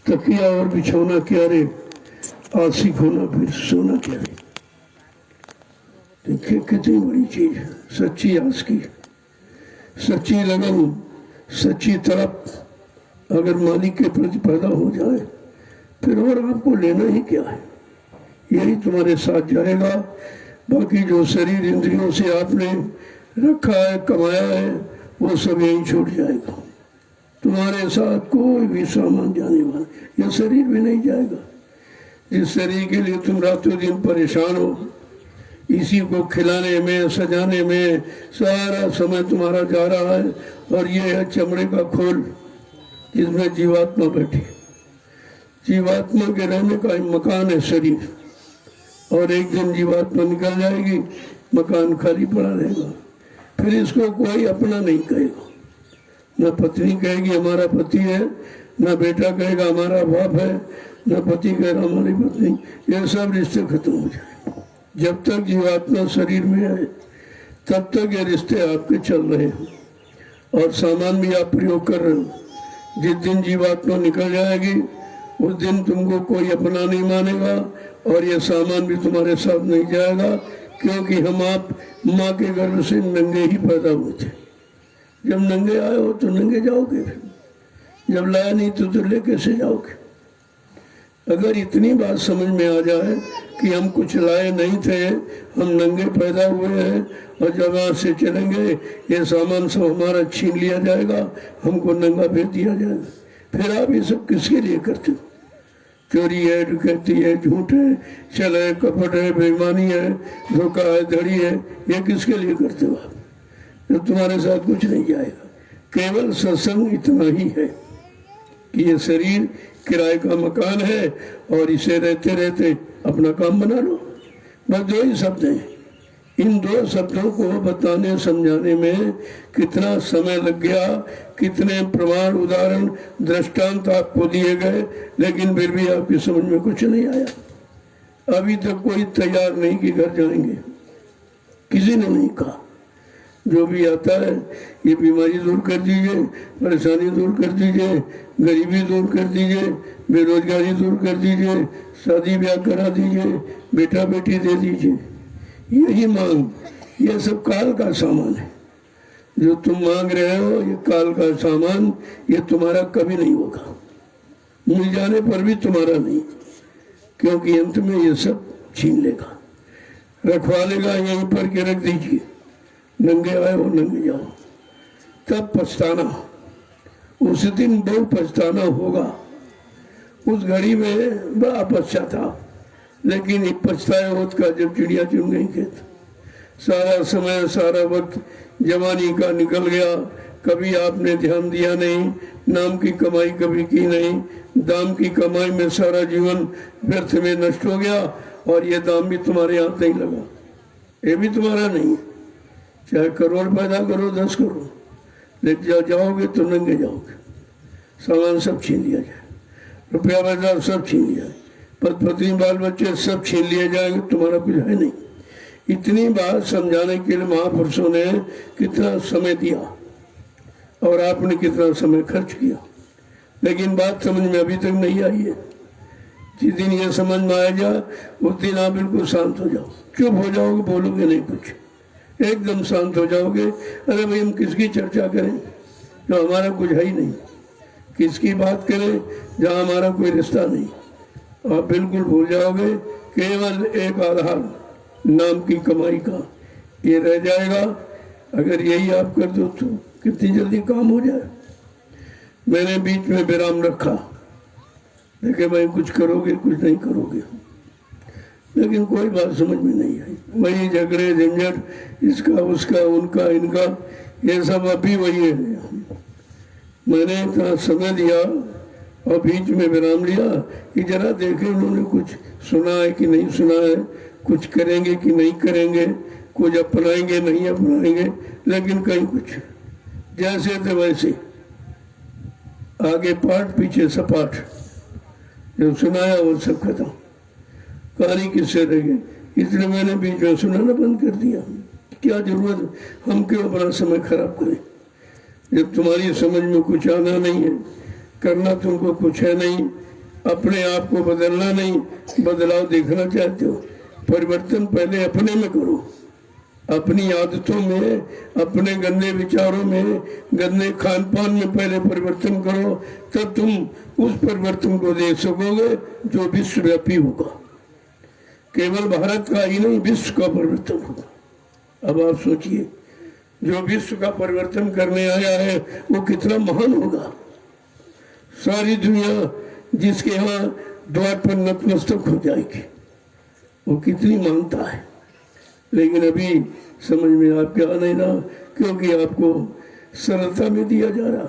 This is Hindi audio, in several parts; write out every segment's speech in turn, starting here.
तकिया और बिछौना क्या रे, आशिक होना फिर सोना क्या रे। देखिए कितनी बड़ी चीज है सच्ची आशिकी, सच्ची लगन, सच्ची तड़प अगर मालिक के प्रति पैदा हो जाए फिर और आपको लेना ही क्या है, यही तुम्हारे साथ जाएगा। बाकी जो शरीर इंद्रियों से आपने रखा है कमाया है वो सब यहीं छूट जाएगा। तुम्हारे साथ कोई भी सामान जाने वाला, यह शरीर भी नहीं जाएगा। जिस शरीर के लिए तुम रातों दिन परेशान हो, इसी को खिलाने में सजाने में सारा समय तुम्हारा जा रहा है। और ये है चमड़े का खोल जिसमें जीवात्मा बैठी। जीवात्मा के रहने का मकान है शरीर, और एक दिन जीवात्मा निकल जाएगी, मकान खाली पड़ा रहेगा। फिर इसको कोई अपना नहीं कहेगा, न पत्नी कहेगी हमारा पति है, न बेटा कहेगा हमारा बाप है, न पति कहेगा हमारी पत्नी। ये सब रिश्ते खत्म हो जाए। जब तक जीवात्मा शरीर में है तब तक ये रिश्ते आपके चल रहे हैं और सामान भी आप प्रयोग कर रहे हो। जिस दिन जीवात्मा निकल जाएगी उस दिन तुमको कोई अपना नहीं मानेगा और ये सामान भी तुम्हारे साथ नहीं जाएगा, क्योंकि हम आप माँ के गर्भ से नंगे ही पैदा हुए थे। जब नंगे आए हो तो नंगे जाओगे, जब लाया नहीं तो ले कैसे जाओगे। अगर इतनी बात समझ में आ जाए कि हम कुछ लाए नहीं थे, हम नंगे पैदा हुए हैं और जब यहाँ से चलेंगे ये सामान सब हमारा छीन लिया जाएगा, हमको नंगा भेज दिया जाएगा, फिर आप ये सब किसके लिए करते हो। चोरी है, डकैती है, झूठ है, छल है, कपट है, बेईमानी है, धोखा है, धड़ी है, ये किसके लिए करते हो आप, जब तुम्हारे साथ कुछ नहीं जाएगा। केवल सत्संग इतना ही है कि ये शरीर किराए का मकान है और इसे रहते रहते अपना काम बना लो। बस दो ही शब्द हैं। इन दो शब्दों को बताने समझाने में कितना समय लग गया, कितने प्रमाण उदाहरण दृष्टांत आपको दिए गए, लेकिन फिर भी आपकी समझ में कुछ नहीं आया। अभी तक कोई तैयार नहीं कि घर जाएंगे, किसी ने नहीं कहा। जो भी आता है ये बीमारी दूर कर दीजिए, परेशानी दूर कर दीजिए, गरीबी दूर कर दीजिए, बेरोजगारी दूर कर दीजिए, शादी ब्याह करा दीजिए, बेटा बेटी दे दीजिए, यही मांग। ये सब काल का सामान है जो तुम मांग रहे हो। ये काल का सामान, ये तुम्हारा कभी नहीं होगा, मिल जाने पर भी तुम्हारा नहीं, क्योंकि अंत में ये सब छीन लेगा, रखवा लेगा। यहीं पर के रख दीजिए, नंगे आए हो नंगे जाओ, तब पछताना, उस दिन बहुत पछताना होगा। उस घड़ी में बड़ा पश्चाताप, लेकिन एक पछताए होत का जब चिड़िया चुन गई खेत। सारा समय सारा वक्त जवानी का निकल गया, कभी आपने ध्यान दिया नहीं, नाम की कमाई कभी की नहीं, दाम की कमाई में सारा जीवन व्यर्थ में नष्ट हो गया। और ये दाम भी तुम्हारे हाथ नहीं लगा, ये भी तुम्हारा नहीं। चाहे करोड़ पैदा करो 10 करोड़, लेकिन जाओगे तो नंगे जाओगे, सामान सब छीन लिया जाए, रुपया पैसा सब छीन लिया जाए, पति पत्नी बाल बच्चे सब छीन लिए जाएंगे, तुम्हारा कुछ है नहीं। इतनी बात समझाने के लिए महापुरुषों ने कितना समय दिया और आपने कितना समय खर्च किया, लेकिन बात समझ में अभी तक नहीं आई है। जिस दिन ये समझ में आ जाए उस दिन आप बिल्कुल शांत हो जाओ, चुप हो जाओगे, बोलोगे नहीं कुछ, एकदम शांत हो जाओगे। अरे भाई हम किसकी चर्चा करें जो हमारा कुछ है ही नहीं, किसकी बात करें जहाँ हमारा कोई रिश्ता नहीं। आप बिल्कुल भूल जाओगे, केवल एक आधार नाम की कमाई का ये रह जाएगा। अगर यही आप कर दो तो कितनी जल्दी काम हो जाए। मैंने बीच में विराम रखा, देखे भाई कुछ करोगे कुछ नहीं करोगे, लेकिन कोई बात समझ में नहीं आई। वही झगड़े झंझट, इसका उसका उनका इनका, ये सब अभी वही है। मैंने इतना समय दिया और बीच में विराम लिया कि जरा देखें उन्होंने कुछ सुना है कि नहीं सुना है, कुछ करेंगे कि नहीं करेंगे, कुछ अपनाएंगे नहीं अपनाएंगे, लेकिन कहीं कुछ जैसे थे वैसे, आगे पाठ पीछे सपाट, जो सुनाया वो सब खत्म, कहानी किससे रह गई। इसलिए मैंने बीच में सुनाना बंद कर दिया। क्या जरूरत, हम क्यों अपना समय खराब करें जब तुम्हारी समझ में कुछ आना नहीं है। करना तुमको कुछ है नहीं, अपने आप को बदलना नहीं, बदलाव देखना चाहते हो, परिवर्तन पहले अपने में करो, अपनी आदतों में, अपने गंदे विचारों में, गंदे खान पान में पहले परिवर्तन करो, तब तुम उस परिवर्तन को देख सकोगे जो विश्वव्यापी होगा। केवल भारत का ही नहीं, विश्व का परिवर्तन होगा। अब आप सोचिए, जो विश्व का परिवर्तन करने आया है वो कितना महान होगा। सारी दुनिया जिसके यहाँ द्वार पर नतमस्तक हो जाएगी, वो कितनी मानता है। लेकिन अभी समझ में आपके आ नहीं रहा, क्योंकि आपको सरलता में दिया जा रहा,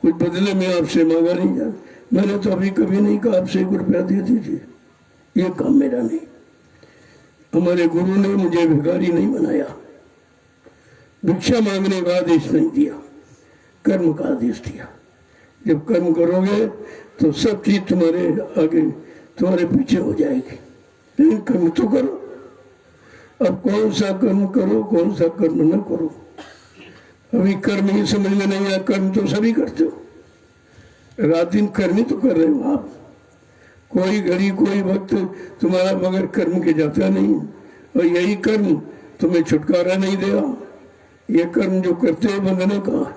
कुछ बदले में आपसे मांगा नहीं जा। मैंने तो अभी कभी नहीं कहा आपसे 1 रुपया दे दीजिए, ये काम मेरा नहीं। हमारे गुरु ने मुझे भिखारी नहीं बनाया, भिक्षा मांगने का आदेश नहीं दिया, कर्म का आदेश दिया। जब कर्म करोगे तो सब चीज तुम्हारे आगे, तुम्हारे पीछे हो जाएगी। लेकिन कर्म तो करो। अब कौन सा कर्म करो, कौन सा कर्म न करो, अभी कर्म ही समझ में नहीं आया। कर्म तो सभी करते हो, रात दिन कर्म ही तो कर रहे हो आप। कोई घड़ी कोई वक्त तुम्हारा बगैर कर्म के जाता नहीं, और यही कर्म तुम्हें छुटकारा नहीं देगा। ये कर्म जो करते हो बंधने का,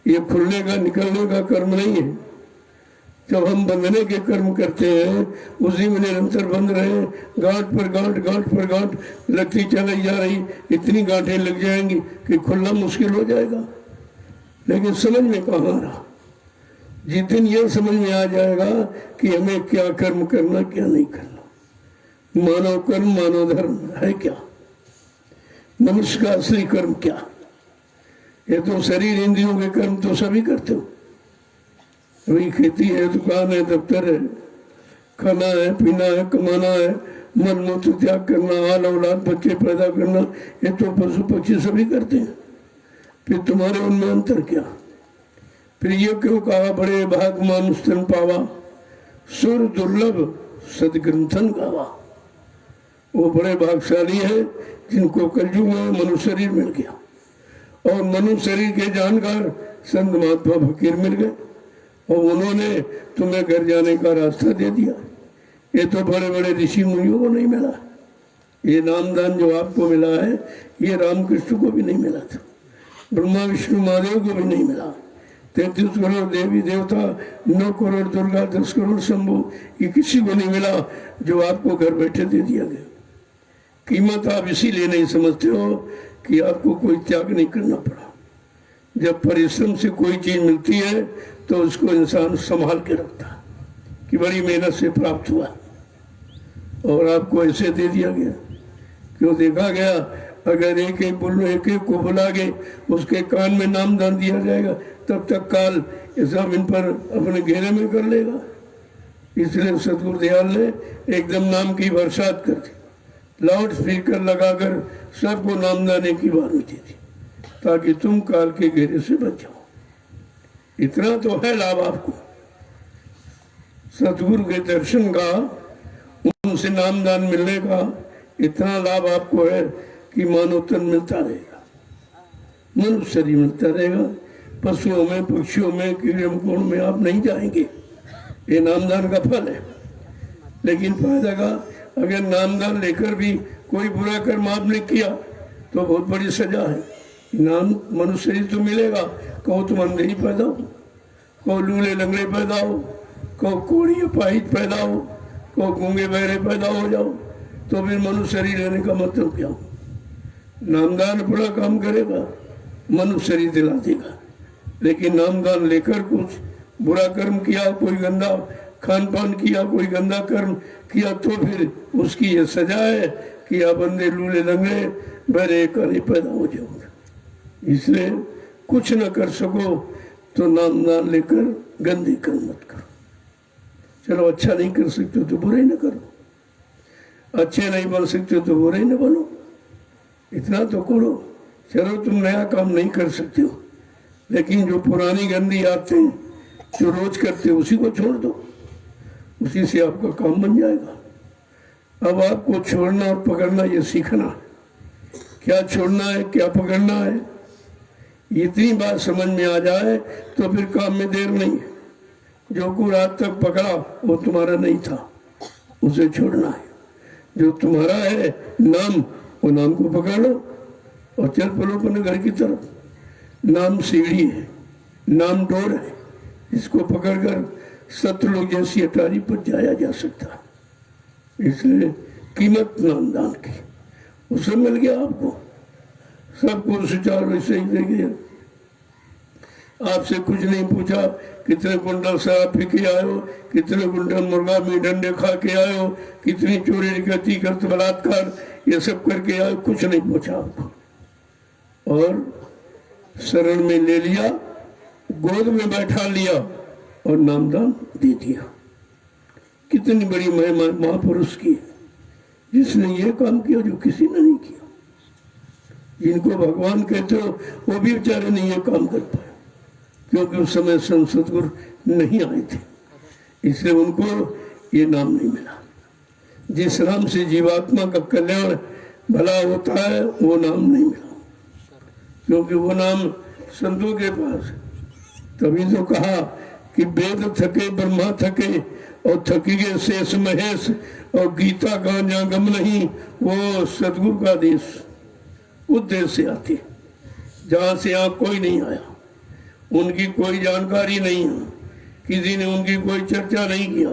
ये खुलने का, निकलने का कर्म नहीं है। जब हम बंधने के कर्म करते हैं, उसी में निरंतर बंध रहे, गांठ पर गांठ, गांठ पर गांठ लगती चली जा रही, इतनी गांठें लग जाएंगी कि खुलना मुश्किल हो जाएगा। लेकिन समझ में कहाँ आ रहा। जिस दिन यह समझ में आ जाएगा कि हमें क्या कर्म करना, क्या नहीं करना, मानव कर्म मानव धर्म है क्या, मनुष्य का असली कर्म क्या। ये तो शरीर इंद्रियों के कर्म तो सभी करते हो। वही खेती है, दुकान है, दफ्तर है, खाना है, पीना है, कमाना है, मन मूत्र त्याग करना, हाल औलाद बच्चे पैदा करना, ये तो पशु पक्षी सभी करते हैं। फिर तुम्हारे उनमें अंतर क्या। फिर ये क्यों कहा, बड़े भाग मानुष तन पावा, सुर दुर्लभ सदग्रंथन गावा। वो बड़े भागशाली है जिनको कलयुग में मनुष्य शरीर मिल गया, और मनुष्य शरीर के जानकार संत महात्मा फकीर मिल गए, और उन्होंने तुम्हें घर जाने का रास्ता दे दिया। ये तो बड़े बड़े ऋषि मुनियों को नहीं मिला। ये नामदान जो आपको मिला है, ये रामकृष्ण को भी नहीं मिला था, ब्रह्मा विष्णु महादेव को भी नहीं मिला। 33 करोड़ देवी देवता, 9 करोड़ दुर्गा, 10 करोड़ शंभु, ये किसी को नहीं मिला जो आपको घर बैठे दे दिया गया। कीमत आप इसीलिए नहीं समझते हो कि आपको कोई त्याग नहीं करना पड़ा। जब परिश्रम से कोई चीज मिलती है तो उसको इंसान संभाल के रखता है कि बड़ी मेहनत से प्राप्त हुआ, और आपको ऐसे दे दिया गया। क्यों देखा गया, अगर एक एक को बुला के उसके कान में नाम दान दिया जाएगा, तब तक काल सब इन पर अपने घेरे में कर लेगा। इसलिए सतगुरु दयाल ने एकदम नाम की बरसात कर दी, लाउड स्पीकर लगाकर सबको नाम दाने की बात दी थी, ताकि तुम काल के घेरे से बच जाओ। इतना तो है लाभ आपको सतगुरु के दर्शन का, उनसे नामदान मिलने का इतना लाभ आपको है कि मानव तन मिलता रहेगा, मनुष्य शरीर मिलता रहेगा। पशुओं में, पक्षियों में, कीड़े मकोड़ों में आप नहीं जाएंगे, ये नामदान का फल है। लेकिन फायदा का, अगर नामदान लेकर भी कोई बुरा कर्म आपने किया तो बहुत बड़ी सजा है। नाम मनुष्य शरीर तो मिलेगा, कहो तुम अंधे ही पैदा हो, कहो लूले लंगड़े पैदा हो, कहो कोड़ी अपाहिज पैदा हो, कहो गूंगे बहरे पैदा हो जाओ, तो फिर मनुष्य शरीर लेने का मतलब क्या हो। नामदान बड़ा काम करेगा, मनुष्य शरीर दिला देगा। लेकिन नामदान लेकर कुछ बुरा कर्म किया, कोई गंदा खान पान किया, कोई गंदा कर्म किया, तो फिर उसकी ये सजा है कि आप अंधे लूले लंगड़े बहरे काले पैदा हो जाओगे। इसलिए कुछ न कर सको तो नामदान लेकर गंदे कर्म मत करो। चलो अच्छा नहीं कर सकते तो बुरे न करो, अच्छे नहीं बन सकते तो बुरे न बनो, इतना तो करो। चलो तुम नया काम नहीं कर सकते हो, लेकिन जो पुरानी गंदी आदतें जो रोज करते हो उसी को छोड़ दो, उसी से आपका काम बन जाएगा। अब आपको छोड़ना और पकड़ना ये सीखना, क्या छोड़ना है क्या पकड़ना है, इतनी बात समझ में आ जाए तो फिर काम में देर नहीं है। जो कुछ आज तक पकड़ा वो तुम्हारा नहीं था, उसे छोड़ना है। जो तुम्हारा है नाम, वो नाम को पकड़ लो और चल पड़ो अपने घर की तरफ। नाम सीढ़ी है, नाम डोर है, इसको पकड़कर सतलोक जैसी अटारी पर जाया जा सकता है। इसलिए कीमत नामदान की, उसे मिल गया आपको, सब कुछ सुचारू से ही दे गया। आपसे कुछ नहीं पूछा कितने कुंटल शराब पी के आए हो, कितने कुंटल मुर्गा मीट अंडे खा के आए हो, कितनी चोरी डकैती करते बलात्कार ये सब करके आए, कुछ नहीं पूछा आपको। और शरण में ले लिया, गोद में बैठा लिया और नामदान दे दिया। कितनी बड़ी महिमा महापुरुष की, जिसने ये काम किया जो किसी ने नहीं किया। जिनको भगवान कहते हो वो भी बेचारे नहीं ये काम कर पाए, क्योंकि उस समय संत सद्गुरु नहीं आए थे, इसलिए उनको ये नाम नहीं मिला। जिस नाम से जीवात्मा का कल्याण भला होता है वो नाम नहीं मिला, क्योंकि वो नाम संतों के पास है। तभी तो कहा कि वेद थके ब्रह्मा थके और थकी गए शेष महेश, और गीता का जहाँ गम नहीं वो सदगुरु का देश, उस देश से आती जहाँ से यहाँ कोई नहीं आया, उनकी कोई जानकारी नहीं है, किसी ने उनकी कोई चर्चा नहीं किया,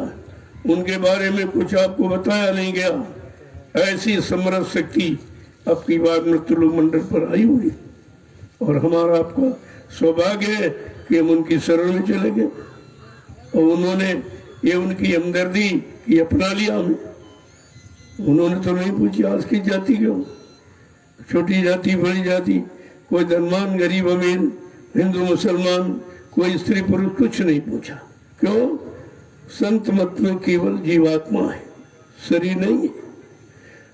उनके बारे में कुछ आपको बताया नहीं गया। ऐसी समरस शक्ति अब की बार मृत्युलोक मंडल पर आई हुई, और हमारा आपका सौभाग्य है कि हम उनकी शरण में चले गए और उन्होंने ये उनकी हमदर्दी की अपना लिया हमें। उन्होंने तो नहीं पूछी आज की जाति क्यों, छोटी जाति बड़ी जाति, कोई धनवान गरीब अमीर, हिंदू मुसलमान, कोई स्त्री पुरुष, कुछ नहीं पूछा। क्यों? संत मत में केवल जीवात्मा है, शरीर नहीं है।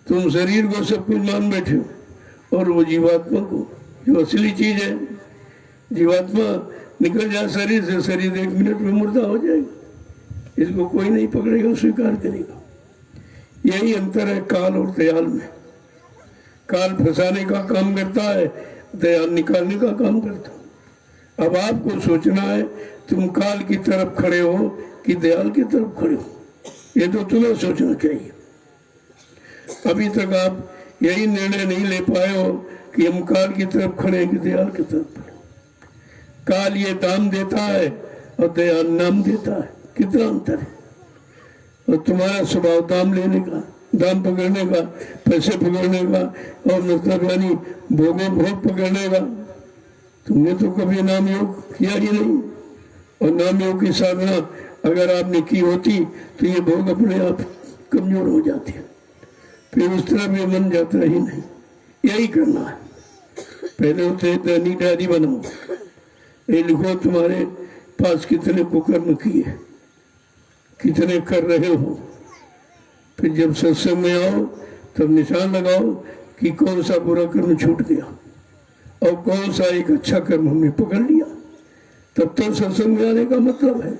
तुम शरीर को सब कुछ मान बैठे हो और वो जीवात्मा को, जो असली चीज है, जीवात्मा निकल जाए शरीर से, शरीर 1 मिनट में मुर्दा हो जाएगा। इसको कोई नहीं पकड़ेगा, स्वीकार करेगा। यही अंतर है काल और दयाल में। काल फंसाने का काम करता है, दयाल निकालने का काम करता है। अब आपको सोचना है तुम काल की तरफ खड़े हो कि दयाल की तरफ खड़े हो, ये तो तुम्हें सोचना चाहिए। अभी तक आप यही निर्णय नहीं ले पाए हो कि हम काल की तरफ खड़े हैं कि दयाल की तरफ खड़े। काल ये दाम देता है और दयाल नाम देता है, कितना अंतर है। और तुम्हारा स्वभाव दाम लेने का, दाम पकड़ने का, पैसे पकड़ने का, और मतलब यानी भोगों भोग पकड़ने का। तुमने तो कभी नाम योग किया ही नहीं, और नाम योग की साधना अगर आपने की होती तो ये भोग अपने आप कमजोर हो जाते, फिर उस तरफ ये मन जाता ही नहीं। यही करना है। पहले होते दैनिक डायरी बनाओ, ये लिखो तुम्हारे पास कितने कुकर्म किए, कितने कर रहे हो। फिर जब सत्संग में आओ तब निशान लगाओ कि कौन सा बुरा कर्म छूट गया और कौन सा एक अच्छा कर्म हमने पकड़ लिया। तब तो सत्संग में आने का मतलब है।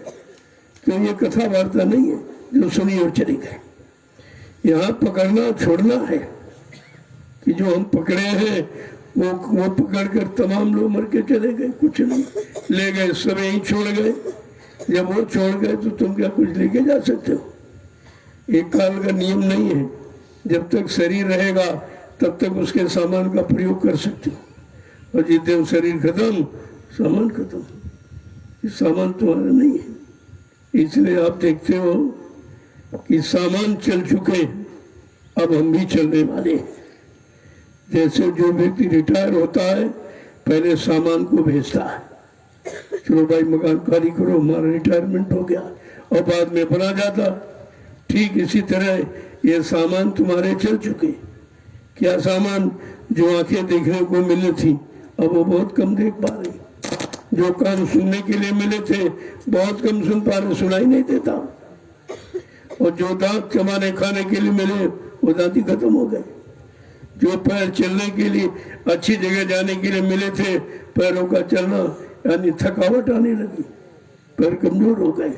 तो ये कथा वार्ता नहीं है जो सुनी और चली गए। यहाँ पकड़ना छोड़ना है कि जो हम पकड़े हैं वो पकड़ कर तमाम लोग मर के चले गए, कुछ नहीं ले गए, सब यहीं छोड़ गए। जब वो छोड़ गए तो तुम क्या कुछ लेके जा सकते हो? एक काल का नियम नहीं है, जब तक शरीर रहेगा तब तक उसके सामान का प्रयोग कर सकते हो, और जिस दिन शरीर खत्म सामान खत्म। ये सामान तुम्हारा नहीं है। इसलिए आप देखते हो कि सामान चल चुके, अब हम भी चलने वाले हैं। जैसे जो व्यक्ति रिटायर होता है पहले सामान को भेजता है, चलो भाई मकान खाली करो, हमारा रिटायरमेंट हो गया, और बाद में बना जाता। ठीक इसी तरह ये सामान तुम्हारे चल चुके। क्या सामान? जो आंखें देखने को मिली थी अब वो बहुत कम देख पा रही, जो कान सुनने के लिए मिले थे बहुत कम सुन पा रहे, सुनाई नहीं देता। और जो दांत कमाने खाने के लिए मिले वो दांत ही खत्म हो गए। जो पैर चलने के लिए अच्छी जगह जाने के लिए मिले थे, पैरों का चलना यानी थकावट आने लगी, पैर कमजोर हो गए।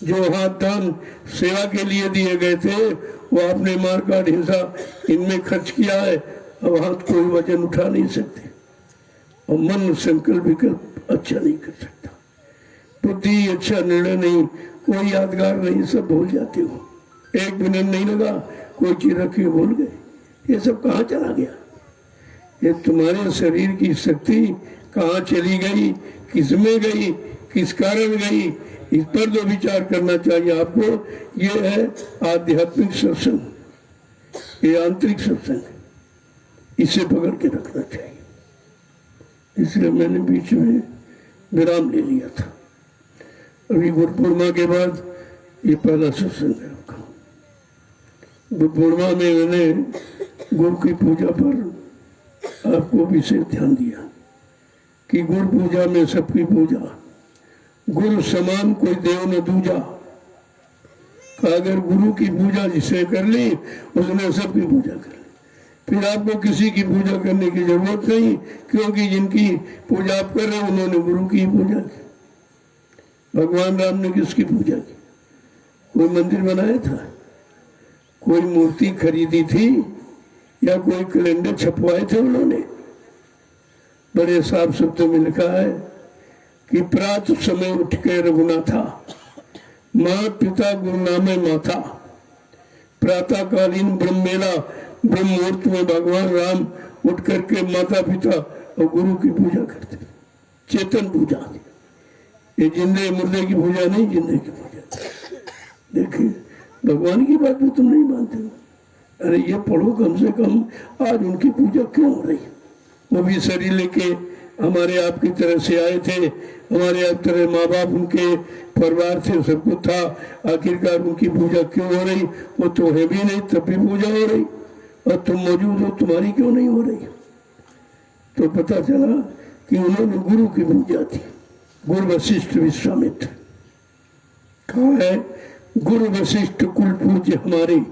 जो हाथ दान सेवा के लिए दिए गए थे वो आपने मार काट हिंसा इनमें खर्च किया है, अब हाथ कोई वजन उठा नहीं सकते, और मन संकल्प विकल्प अच्छा नहीं कर सकता। बुद्धि, अच्छा निर्णय नहीं, कोई यादगार नहीं, सब भूल जाते हो। एक मिनट नहीं लगा, कोई चीज रखी भूल गए। ये सब कहाँ चला गया? ये तुम्हारे शरीर की शक्ति कहाँ चली गई, किसमें गई, किस कारण गई, इस पर तो विचार करना चाहिए आपको। ये है आध्यात्मिक सत्संग, ये आंतरिक सत्संग, इसे पकड़ के रखना चाहिए। इसलिए मैंने बीच में विराम ले लिया था। अभी गुरु पूर्णिमा के बाद ये पहला सत्संग है आपका। गुरु पूर्णिमा में मैंने गुरु की पूजा पर आपको विशेष ध्यान दिया कि गुरु पूजा में सबकी पूजा, गुरु समान कोई देव न दूजा। अगर गुरु की पूजा जिसने कर ली उसने सबकी पूजा कर ली, फिर आपको किसी की पूजा करने की जरूरत नहीं, क्योंकि जिनकी पूजा आप कर रहे हैं उन्होंने गुरु की पूजा की। भगवान राम ने किसकी पूजा की? कोई मंदिर बनाया था, कोई मूर्ति खरीदी थी, या कोई कैलेंडर छपवाए थे उन्होंने? बड़े साफ शब्दों में लिखा है कि प्रातः समय उठ के रघुनाथा, माँ पिता गुरु नामे माथा। प्रातः कालीन ब्रह्मेला, ब्रह्म मुहूर्त में भगवान राम उठ करके माता पिता और गुरु की पूजा करते, चेतन पूजा। ये जिंदे मुर्दे की पूजा नहीं, जिंदे की पूजा। देखिए भगवान की बात भी तुम नहीं मानते हो। अरे ये पढ़ो कम से कम, आज उनकी पूजा क्यों हो रही? वो भी शरीर लेके हमारे आपकी तरह से आए थे, हमारे आप तरह माँ बाप उनके परिवार थे, सब कुछ था। आखिरकार उनकी पूजा क्यों हो रही? वो तो है भी नहीं, तब भी पूजा हो रही, और तुम मौजूद हो, तुम्हारी क्यों नहीं हो रही? तो पता चला कि उन्होंने गुरु की पूजा थी। गुरु वशिष्ठ विश्वामित्र कहा है, गुरु वशिष्ठ कुल पूज्य हमारे,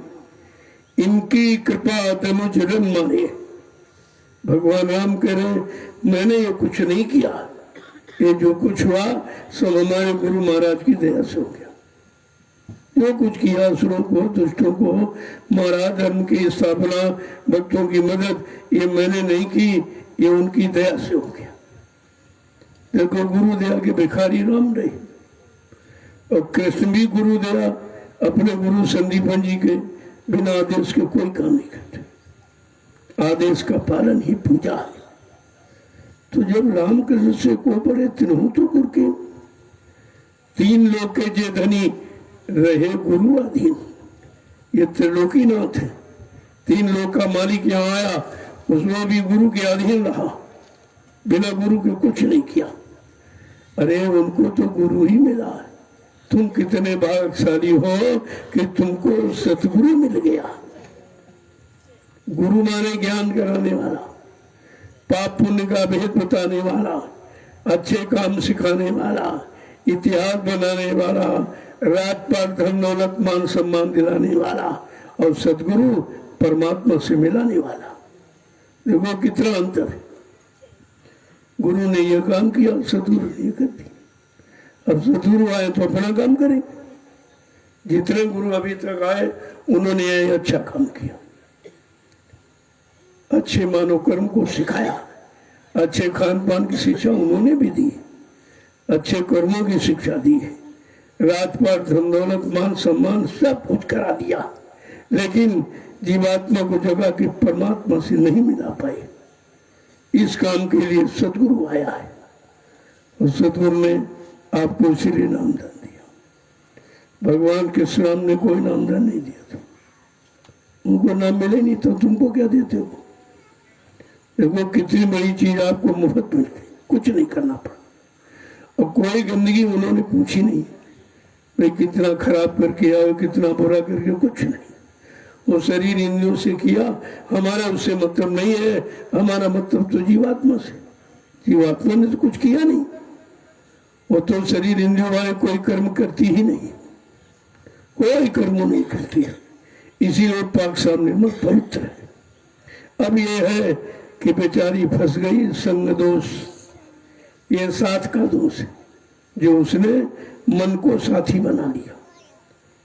इनकी कृपा तनुज रन मारे। भगवान राम कह रहे मैंने ये कुछ नहीं किया, ये जो कुछ हुआ सब हमारे गुरु महाराज की दया से हो गया। जो कुछ किया असुरों को, दुष्टों को महाराज, धर्म की स्थापना, भक्तों की मदद, ये मैंने नहीं की, ये उनकी दया से हो गया। देखो गुरु दया के भिखारी राम रहे, और कृष्ण भी गुरु दया, अपने गुरु संदीपन जी के बिना आदेश के कोई काम नहीं करते। आदेश का पालन ही पूजा है। तो जब रामकृष्ण से को पड़े तिन्हु तो गुरु के, तीन लोक के जे धनी रहे गुरु अधीन। ये त्रिलोकीनाथ है, तीन लोक का मालिक यहाँ आया, उसमें भी गुरु के अधीन रहा, बिना गुरु के कुछ नहीं किया। अरे उनको तो गुरु ही मिला है। तुम कितने भाग्यशाली हो कि तुमको सतगुरु मिल गया। गुरु माने ज्ञान कराने वाला, पाप पुण्य का भेद बताने वाला, अच्छे काम सिखाने वाला, इतिहास बनाने वाला, राजपाट धन दौलत मान सम्मान दिलाने वाला, और सदगुरु परमात्मा से मिलाने वाला। देखो कितना अंतर है। गुरु ने यह काम किया, सदगुरु ने यह कर दिया। अब सदगुरु आए तो अपना काम करें। जितने गुरु अभी तक आए उन्होंने यह अच्छा काम किया, अच्छे मानव कर्म को सिखाया, अच्छे खान पान की शिक्षा उन्होंने भी दी, अच्छे कर्मों की शिक्षा दी है, राजपाट धन दौलत मान सम्मान सब कुछ करा दिया, लेकिन जीवात्मा को जगह के परमात्मा से नहीं मिला पाए। इस काम के लिए सदगुरु आया है, और सदगुरु ने आपको इसीलिए नामदान दिया। भगवान के सामने कोई नामदान नहीं दिया था, उनको नाम मिले नहीं तो तुमको क्या देते हो? देखो कितनी बड़ी चीज आपको मुफ्त मिल गई, कुछ नहीं करना पड़ा, और कोई गंदगी उन्होंने पूछी नहीं, भाई कितना खराब करके आओ, कितना बुरा करके, कुछ नहीं। वो शरीर इंद्रियों से किया, हमारा उससे मतलब नहीं है, हमारा मतलब तो जीवात्मा से। जीवात्मा ने तो कुछ किया नहीं, वो तो शरीर इंद्रियों वाले कोई कर्म करती ही नहीं, कोई कर्म नहीं करती है, इसीलिए पाक साहब निर्मल पवित्र है। अब ये है कि बेचारी फंस गई संग दोष, ये साथ का दोष है, जो उसने मन को साथी बना लिया,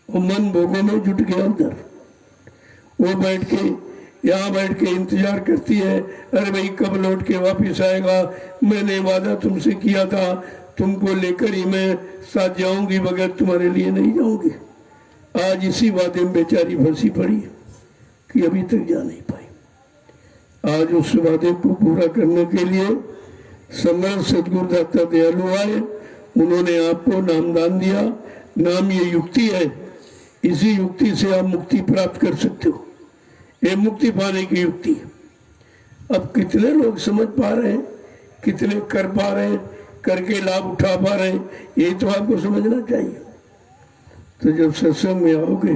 वो मन भोगों में जुट गया अंदर। वो बैठ के यहाँ बैठ के इंतजार करती है, अरे भाई कब लौट के वापिस आएगा, मैंने वादा तुमसे किया था, तुमको लेकर ही मैं साथ जाऊंगी, बगैर तुम्हारे लिए नहीं जाऊंगी। आज इसी वादे में बेचारी फंसी पड़ी कि अभी तक जा नहीं पाई। आज उस वादे को पूरा करने के लिए समर्थ सदगुरुदाता दयालु आए, उन्होंने आपको नामदान दिया। नाम ये युक्ति है, इसी युक्ति से आप मुक्ति प्राप्त कर सकते हो। ये मुक्ति पाने की युक्ति है। अब कितने लोग समझ पा रहे हैं, कितने कर पा रहे हैं, करके लाभ उठा पा रहे हैं, यही तो आपको समझना चाहिए। तो जब सत्संग में आओगे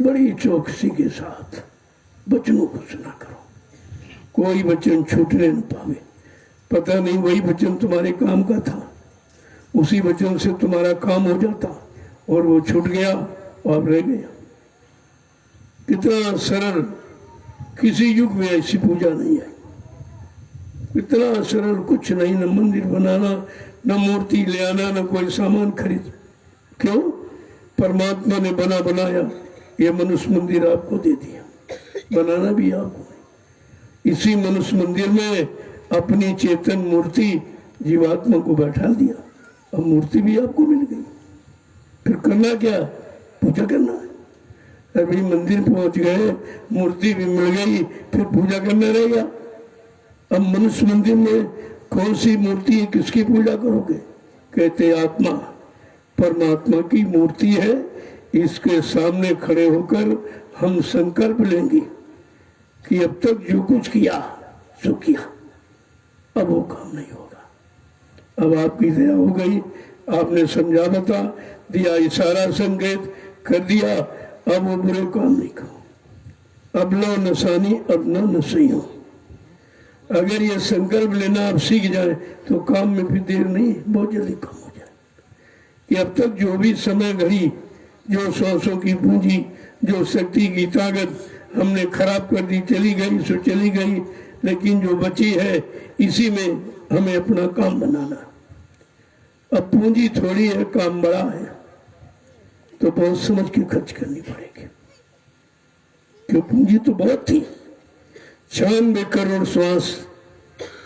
बड़ी चौकसी के साथ वचनों को सुना करो, कोई वचन छूटने न पावे। पता नहीं वही वचन तुम्हारे काम का था, उसी वचन से तुम्हारा काम हो जाता और वो छूट गया और आप रह गया। कितना सरल, किसी युग में ऐसी पूजा नहीं है। इतना सरल, कुछ नहीं, न मंदिर बनाना, न मूर्ति ले आना, न कोई सामान खरीद। क्यों? परमात्मा ने बना बनाया ये मनुष्य मंदिर आपको दे दिया, बनाना भी आपको। इसी मनुष्य मंदिर में अपनी चेतन मूर्ति जीवात्मा को बैठा दिया, अब मूर्ति भी आपको मिल गई। फिर करना क्या? पूजा करना है। अभी मंदिर पहुंच गए, मूर्ति भी मिल गई, फिर पूजा करना रहेगा। अब मनुष्य मंदिर में कौन सी मूर्ति है, किसकी पूजा करोगे? कहते आत्मा, परमात्मा की मूर्ति है। इसके सामने खड़े होकर हम संकल्प लेंगे कि अब तक जो कुछ किया सो किया, अब वो काम नहीं होगा। अब आपकी दया हो गई, आपने समझा बता दिया, इशारा संकेत कर दिया, अब वो बुरे काम नहीं करो। अब लो नसानी अब न नसई हो। अगर ये संकल्प लेना आप सीख जाए तो काम में भी देर नहीं, बहुत जल्दी काम हो जाए। कि अब तक जो भी समय घड़ी, जो सांसों की पूंजी, जो शक्ति की ताकत हमने खराब कर दी, चली गई सो चली गई, लेकिन जो बची है इसी में हमें अपना काम बनाना। अब पूंजी थोड़ी है, काम बड़ा है, तो बहुत समझ के खर्च करनी पड़ेगी। क्यों? पूंजी तो बहुत थी, 96 करोड़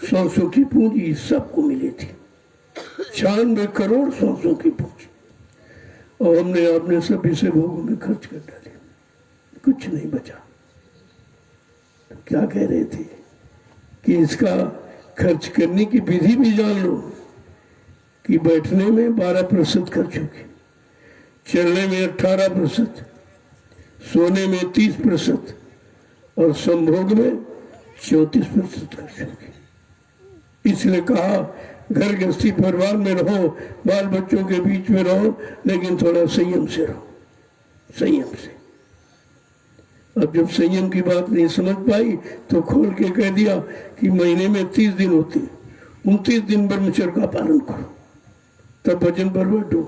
सांसों की पूंजी सबको मिली थी। 96 करोड़ सांसों की पूंजी, और हमने अपने सभी से भोगों में खर्च कर डाले, कुछ नहीं बचा। तो क्या कह रहे थे कि इसका खर्च करने की विधि भी जान लो कि बैठने में 12% खर्च होगी, चलने में 18%, सोने में 30% और संभोग में 34% खर्च होगी। इसलिए कहा घर गृहस्थी परिवार में रहो, बाल बच्चों के बीच में रहो, लेकिन थोड़ा संयम से रहो, संयम से। अब जब संयम की बात नहीं समझ पाई तो खोल के कह दिया कि महीने में 30 दिन होते, 29 दिन ब्रह्मचर्य का पालन करो, तब भजन पर बैठो,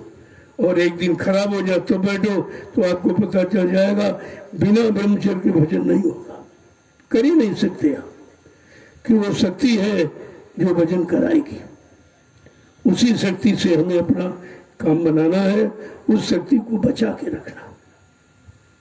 और एक दिन खराब हो जाए तो बैठो, तो आपको पता चल जाएगा बिना ब्रह्मचर्य के भजन नहीं होगा। कर ही नहीं सकते आप, कि वो शक्ति है जो भजन कराएगी। उसी शक्ति से हमें अपना काम बनाना है, उस शक्ति को बचा के रखना।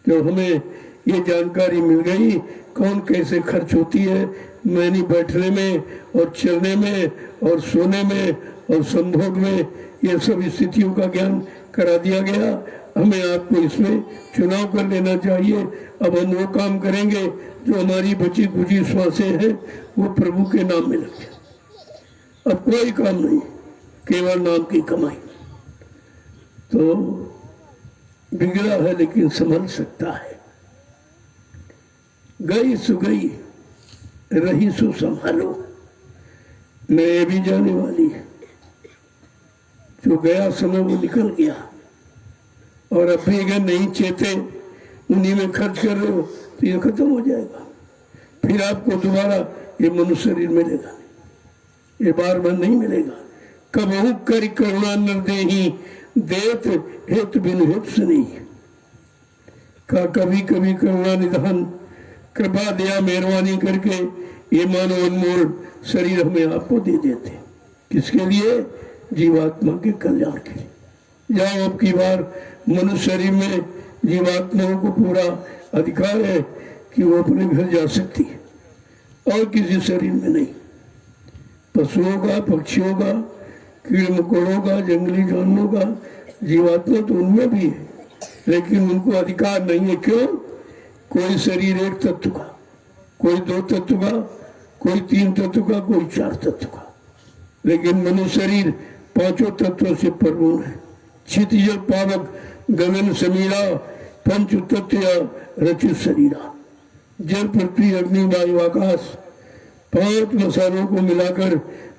जब हमें ये जानकारी मिल गई कौन कैसे खर्च होती है, मैंने बैठने में और चलने में और सोने में और संभोग में, ये सब स्थितियों का ज्ञान करा दिया गया। हमें आपको इसमें चुनाव कर लेना चाहिए। अब हम वो काम करेंगे जो हमारी बची कुची श्वासें हैं वो प्रभु के नाम में लगे। अब कोई काम नहीं, केवल नाम की कमाई। तो बिगड़ा है लेकिन संभल सकता है। गई सो गई, रही सो संभालो। मैं भी जाने वाली है, जो गया समय वो निकल गया, और अब भी अगर नहीं चेते उन्हीं में खर्च कर रहे हो तो ये खत्म हो जाएगा। फिर आपको दोबारा ये मनुष्य शरीर मिलेगा, ये बार बार नहीं मिलेगा। कबहू कर करुणा न देही, देत हेतु बिन हेतु से नहीं का, कभी कभी करुणा निधान, कृपा दया मेहरबानी करके ये मानव अनमोल शरीर हमें आपको दे देते। किसके लिए? जीवात्मा के कल्याण के लिए। जाओ अब की बार मनुष्य शरीर में जीवात्माओं को पूरा अधिकार है कि वो अपने घर जा सकती है, और किसी शरीर में नहीं। पशुओं का, पक्षियों का, कीड़े मकोड़ों का, जंगली जानवरों का, जीवात्मा तो उनमें भी है, लेकिन उनको अधिकार नहीं है। क्यों? कोई शरीर एक तत्व का, कोई दो तत्व का, कोई तीन तत्व का, कोई चार तत्व का, लेकिन मनुष्य शरीर पांचों तत्वों से परिपूर्ण है। क्षितिज पावक गगन समीरा पंच तत्व रचित शरीरा। जल पृथ्वी अग्नि वायु आकाश 5 मसालों को मिलाकर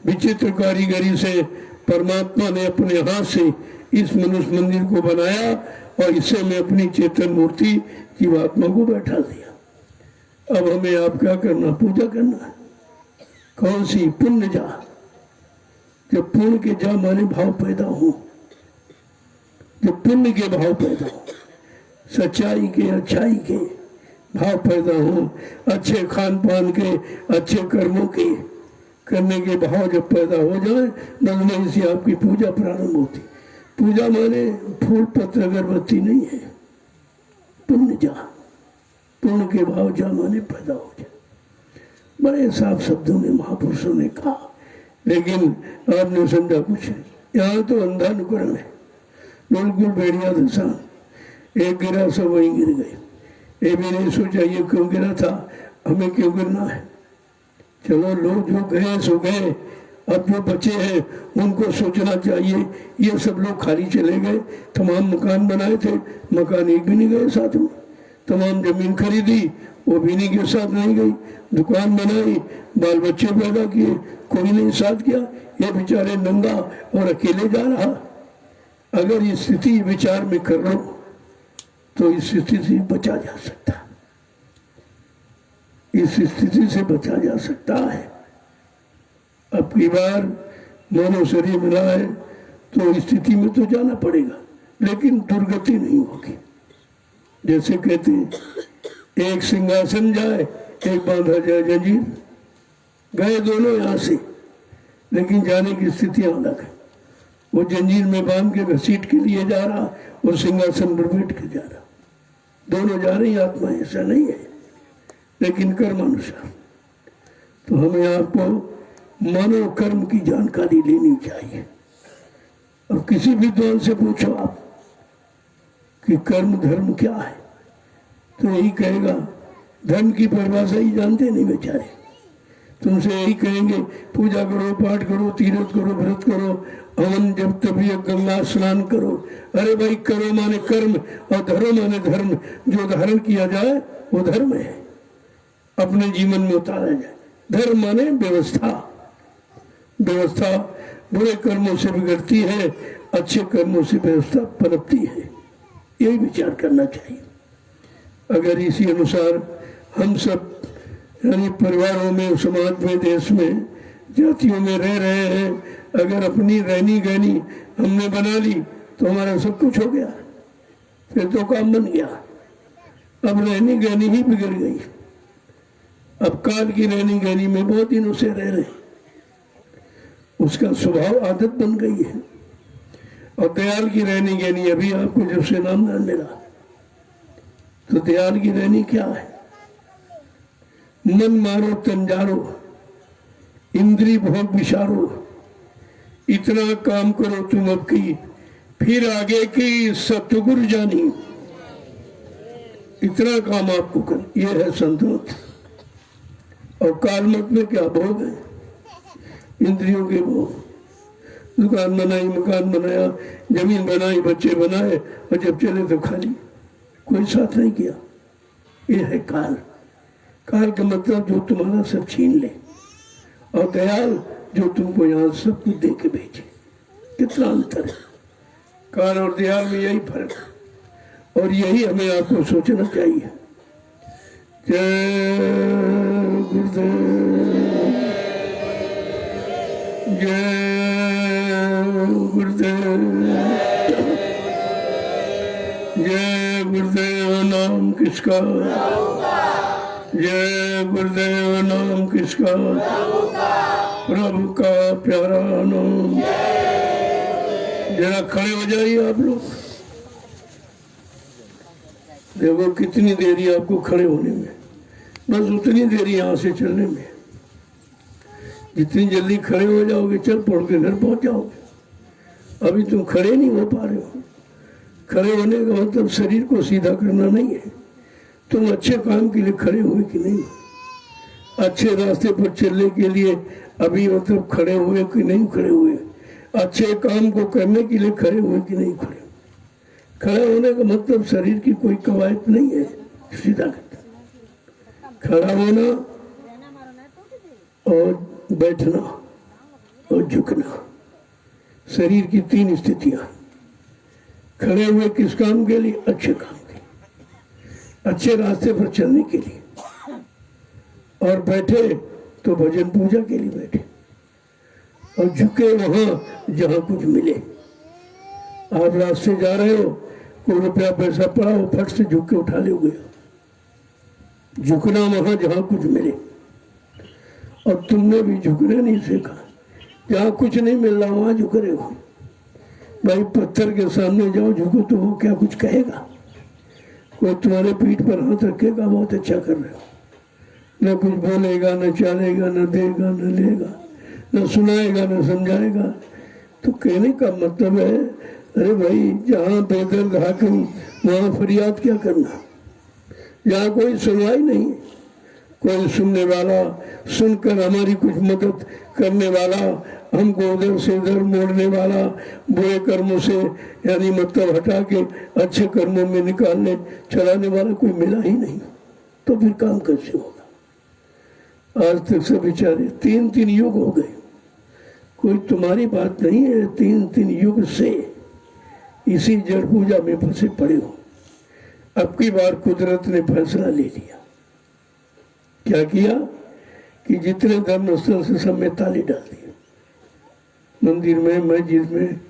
विचित्र कारीगरी से परमात्मा ने अपने हाथ से इस मनुष्य मंदिर को बनाया और इससे मैं अपनी चेतन मूर्ति जीवात्मा को बैठा दिया। अब हमें आप क्या करना? पूजा करना है। कौन सी? पुण्य जा। जब पुण्य के जा माने भाव पैदा हो, जब पुण्य के भाव पैदा हो, सच्चाई के, अच्छाई के भाव पैदा हो, अच्छे खान पान के, अच्छे कर्मों के करने के भाव जब पैदा हो जाए, बस से आपकी पूजा प्रारंभ होती। पूजा माने फूल पत्र अगरबत्ती नहीं है। पुण्य जा, पुण्य के भाव जा माने पैदा हो जाए। बड़े साफ शब्दों में महापुरुषों ने कहा, लेकिन आपने समझा कुछ। यहाँ तो अंधा अनुकरण है, बिल्कुल भेड़िया दशा। एक गिरा, सब वहीं गिर गए। ये भी नहीं सोचा ये क्यों गिरा था, हमें क्यों गिरना है। चलो लोग जो गए सो गए, अब जो बचे हैं उनको सोचना चाहिए। ये सब लोग खाली चले गए, तमाम मकान बनाए थे, मकान एक भी नहीं गए साथ में। तमाम जमीन खरीदी, वो भी नहीं के साथ नहीं गई। दुकान बनाई, बाल बच्चे पैदा किए, कोई नहीं साथ किया। ये बेचारे नंगा और अकेले जा रहा। अगर ये स्थिति विचार में कर लो तो इस स्थिति से बचा जा सकता है, इस स्थिति से बचा जा सकता है। अब की बार मानव शरीर मिला है तो स्थिति में तो जाना पड़ेगा, लेकिन दुर्गति नहीं होगी। जैसे कहते हैं एक सिंहासन जाए, एक बांधा जाए जंजीर। गए दोनों यहाँ से, लेकिन जाने की स्थिति अलग है। वो जंजीर में बांध के घसीट के लिए जा रहा और सिंहासन पर बैठ के जा रहा। दोनों जा रही आत्मा, ऐसा नहीं है, लेकिन कर्म अनुसार। तो हमें आपको मानव कर्म की जानकारी लेनी चाहिए। अब किसी विद्वान से पूछो आप कि कर्म धर्म क्या है, तो यही कहेगा। धर्म की परिभाषा ही जानते नहीं बेचारे। तुमसे यही कहेंगे पूजा करो, पाठ करो, तीर्थ करो, व्रत करो, हवन जब तभी गंगा स्नान करो। अरे भाई, करो माने कर्म और धर्म माने धर्म। जो धारण किया जाए वो धर्म है, अपने जीवन में उतारा जाए। धर्म माने व्यवस्था। व्यवस्था बुरे कर्मों से बिगड़ती है, अच्छे कर्मों से व्यवस्था पनपती है। यही विचार करना चाहिए। अगर इसी अनुसार हम सब यानी परिवारों में, समाज में, देश में, जातियों में रह रहे हैं, अगर अपनी रहनी गहनी हमने बना ली तो हमारा सब कुछ हो गया, फिर तो काम बन गया। अब रहनी गहनी ही बिगड़ गई। अब काल की रहनी गहनी में बहुत दिनों से रह रहे, उसका स्वभाव आदत बन गई है। और दयाल की रहनी गहनी अभी आपको जब से नाम न मिला, तो दयाल की रहनी क्या है? मन मारो तंजारो, इंद्री भोग विचारो, इतना काम करो तुम अब की, फिर आगे की सतगुरु जानी। इतना काम आपको कर, ये है संतोष। और काल मत में क्या भोग है? इंद्रियों के भोग। दुकान बनाई, मकान बनाया, जमीन बनाई, बच्चे बनाए, और जब चले तो खाली, कोई साथ नहीं किया। ये है काल। काल का मतलब जो तुम्हारा सब छीन ले, और दयाल जो तुमको यहाँ सब कुछ दे के भेजे। कितना अंतर है काल और दयाल में, यही फर्क है। और यही हमें आपको सोचना चाहिए। जय गुरुदेव, जय गुरुदेव, जय गुरुदेव। नाम किसका? जय गुरुदेव। नाम किसका? प्रभु का प्यारा नाम। जरा खड़े हो जाइए आप लोग। देखो कितनी देरी आपको खड़े होने में, बस उतनी देरी यहाँ से चलने में। जितनी जल्दी खड़े हो जाओगे, चल पड़ के घर पहुंच जाओगे। अभी तुम खड़े नहीं हो पा रहे हो। खड़े होने का मतलब शरीर को सीधा करना नहीं है। तुम अच्छे काम के लिए खड़े हुए कि नहीं, अच्छे रास्ते पर चलने के लिए अभी मतलब खड़े हुए कि नहीं खड़े हुए, अच्छे काम को करने के लिए खड़े हुए कि नहीं खड़े। खड़े होने का मतलब शरीर की कोई कवायद नहीं है, सीधा करना, खड़ा होना और बैठना और झुकना, शरीर की 3 स्थितियां। खड़े हुए किस काम के लिए? अच्छे काम के लिए, अच्छे रास्ते पर चलने के लिए। और बैठे तो भजन पूजा के लिए बैठे, और झुके वहां जहां कुछ मिले। आप रास्ते जा रहे हो, कोई रुपया पैसा पड़ा हो, फट से झुक के उठा लोगे। झुकना वहां जहां कुछ मिले। और तुमने भी झुकने नहीं सीखा, जहां कुछ नहीं मिल रहा वहां झुक रहे हो। भाई पत्थर के सामने जाओ झुको तो वो क्या कुछ कहेगा? कोई तुम्हारे पीठ पर हाथ रखेगा, बहुत अच्छा कर रहे हो, न कुछ बोलेगा, न चालेगा, न देगा, न लेगा, न सुनाएगा, न समझाएगा। तो कहने का मतलब है, अरे भाई जहाँ बेदर्द हाकिम वहाँ फरियाद क्या करना, जहाँ कोई सुनवाई नहीं, कोई सुनने वाला, सुनकर हमारी कुछ मदद करने वाला, हमको उधर से उधर मोड़ने वाला, बुरे कर्मों से यानी मतलब हटा के अच्छे कर्मों में निकालने चलाने वाला कोई मिला ही नहीं, तो फिर काम कैसे होगा? आज तक सब बेचारे 3-3 युग हो गए, कोई तुम्हारी बात नहीं है, 3-3 युग से इसी जड़ पूजा में फंसे पड़े हो। अब की बार कुदरत ने फैसला ले लिया। क्या किया कि जितने धर्मस्थल से सब में ताले डाल दिए, मंदिर में, मस्जिद में,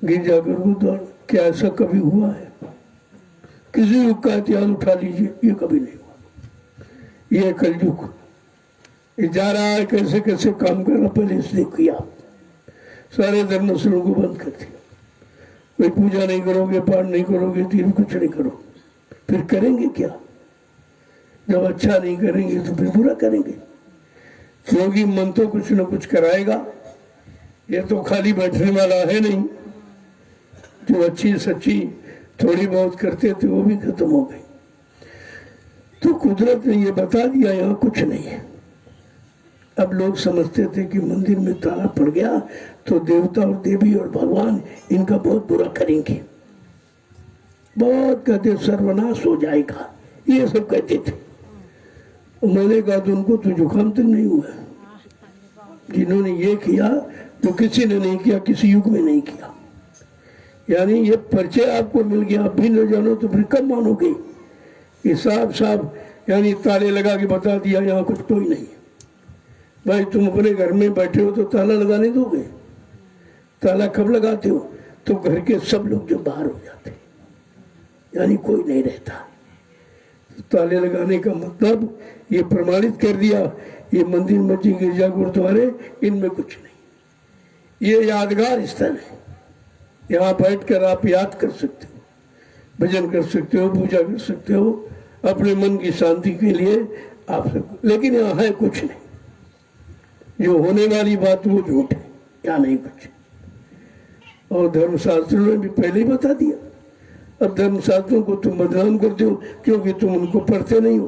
गिरजाघर, गुरुद्वारा। क्या ऐसा कभी हुआ है? किसी युग का इतिहास उठा लीजिए, ये कभी नहीं हुआ। ये कलयुग ये जा रहा है, कैसे कैसे काम कर रहा, पहले इसने किया, सारे धर्मस्थलों को बंद कर दिया। कोई पूजा नहीं करोगे, पाठ नहीं करोगे, तीर्थ कुछ नहीं करो, फिर करेंगे क्या? जब अच्छा नहीं करेंगे तो फिर बुरा करेंगे, क्योंकि मन तो कुछ न कुछ कराएगा। ये तो खाली बैठने वाला है नहीं। जो अच्छी सच्ची थोड़ी बहुत करते थे वो भी खत्म हो गई। तो कुदरत ने ये बता दिया यहाँ कुछ नहीं है। अब लोग समझते थे कि मंदिर में ताला पड़ गया तो देवता और देवी और भगवान इनका बहुत बुरा करेंगे, बहुत कहते सर्वनाश हो जाएगा, ये सब कहते थे। मैंने कहा तो उनको तो जुकाम तक नहीं हुआ। जिन्होंने ये किया तो किसी ने नहीं किया, किसी युग में नहीं किया। यानी ये परिचय आपको मिल गया, आप भी न जानो तो फिर कब मानोगे? ये साफ साफ यानी ताले लगा के बता दिया यहाँ कुछ कोई नहीं। भाई तुम अपने घर में बैठे हो तो ताला लगाने दोगे? ताला कब लगाते हो? तो घर के सब लोग जब बाहर हो जाते, यानी कोई नहीं रहता। ताले लगाने का मतलब ये प्रमाणित कर दिया, ये मंदिर, मस्जिद, गिरजा, गुरुद्वारे, इनमें कुछ नहीं। ये यादगार स्थल है, यहाँ बैठकर आप याद कर सकते हो, भजन कर सकते हो, पूजा कर सकते हो, अपने मन की शांति के लिए आप सब। लेकिन यहाँ है कुछ नहीं। जो होने वाली बात वो झूठ है, यहाँ नहीं कुछ। और धर्मशास्त्रों ने भी पहले ही बता दिया। अब धर्मशास्त्रों को तुम बदनाम करते हो क्योंकि तुम उनको पढ़ते नहीं हो,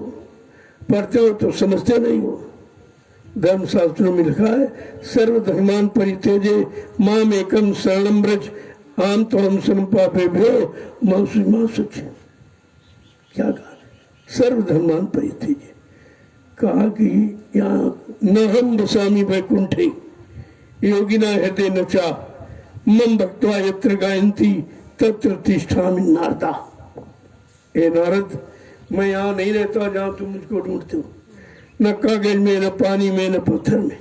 पढ़ते हो तो समझते नहीं हो। धर्मशास्त्रों में लिखा है, सर्वधर्मान परित्यजे माम एकम शरणम व्रज आम तो हम शरण पापेभ्यो मां सच। क्या कहा? सर्वधर्मान परित्यजे, कहा कि यहाँ न हम बसामी वैकुंठे योगिना हृदय नचा मम भक्त्वा यत्र गायन्ति तत्र तिष्ठामि नारदा। ए नारद, मैं यहाँ नहीं रहता जहाँ तुम मुझको ढूंढते हो, न कागज में, न पानी में, न पत्थर में।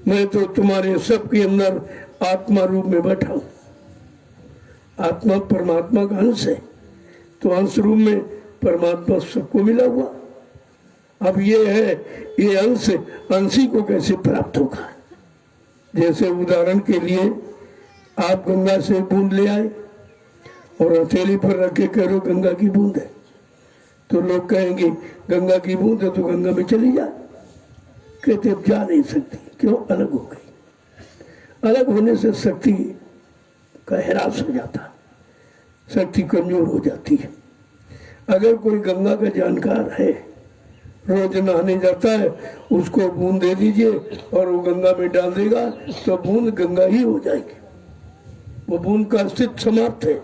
मैं तो तुम्हारे सबके अंदर आत्मा रूप में बैठा हूँ। आत्मा परमात्मा का अंश है, तो अंश रूप में परमात्मा सबको मिला हुआ। अब ये है, ये अंश अंशी को कैसे प्राप्त होगा? जैसे उदाहरण के लिए आप गंगा से बूंद ले आए और हथेली पर रख के कह रहे गंगा की बूंद है, तो लोग कहेंगे गंगा की बूंद है तो गंगा में चली जा। कहते अब जा नहीं सकती, क्यों? अलग हो गई। अलग होने से शक्ति का ह्रास हो जाता है, शक्ति कमजोर हो जाती है। अगर कोई गंगा का जानकार है, रोज नहाने जाता है, उसको बूंद दे दीजिए और वो गंगा में डाल देगा तो बूंद गंगा ही हो जाएगी। वो बूंद का अस्तित्व समाप्त है,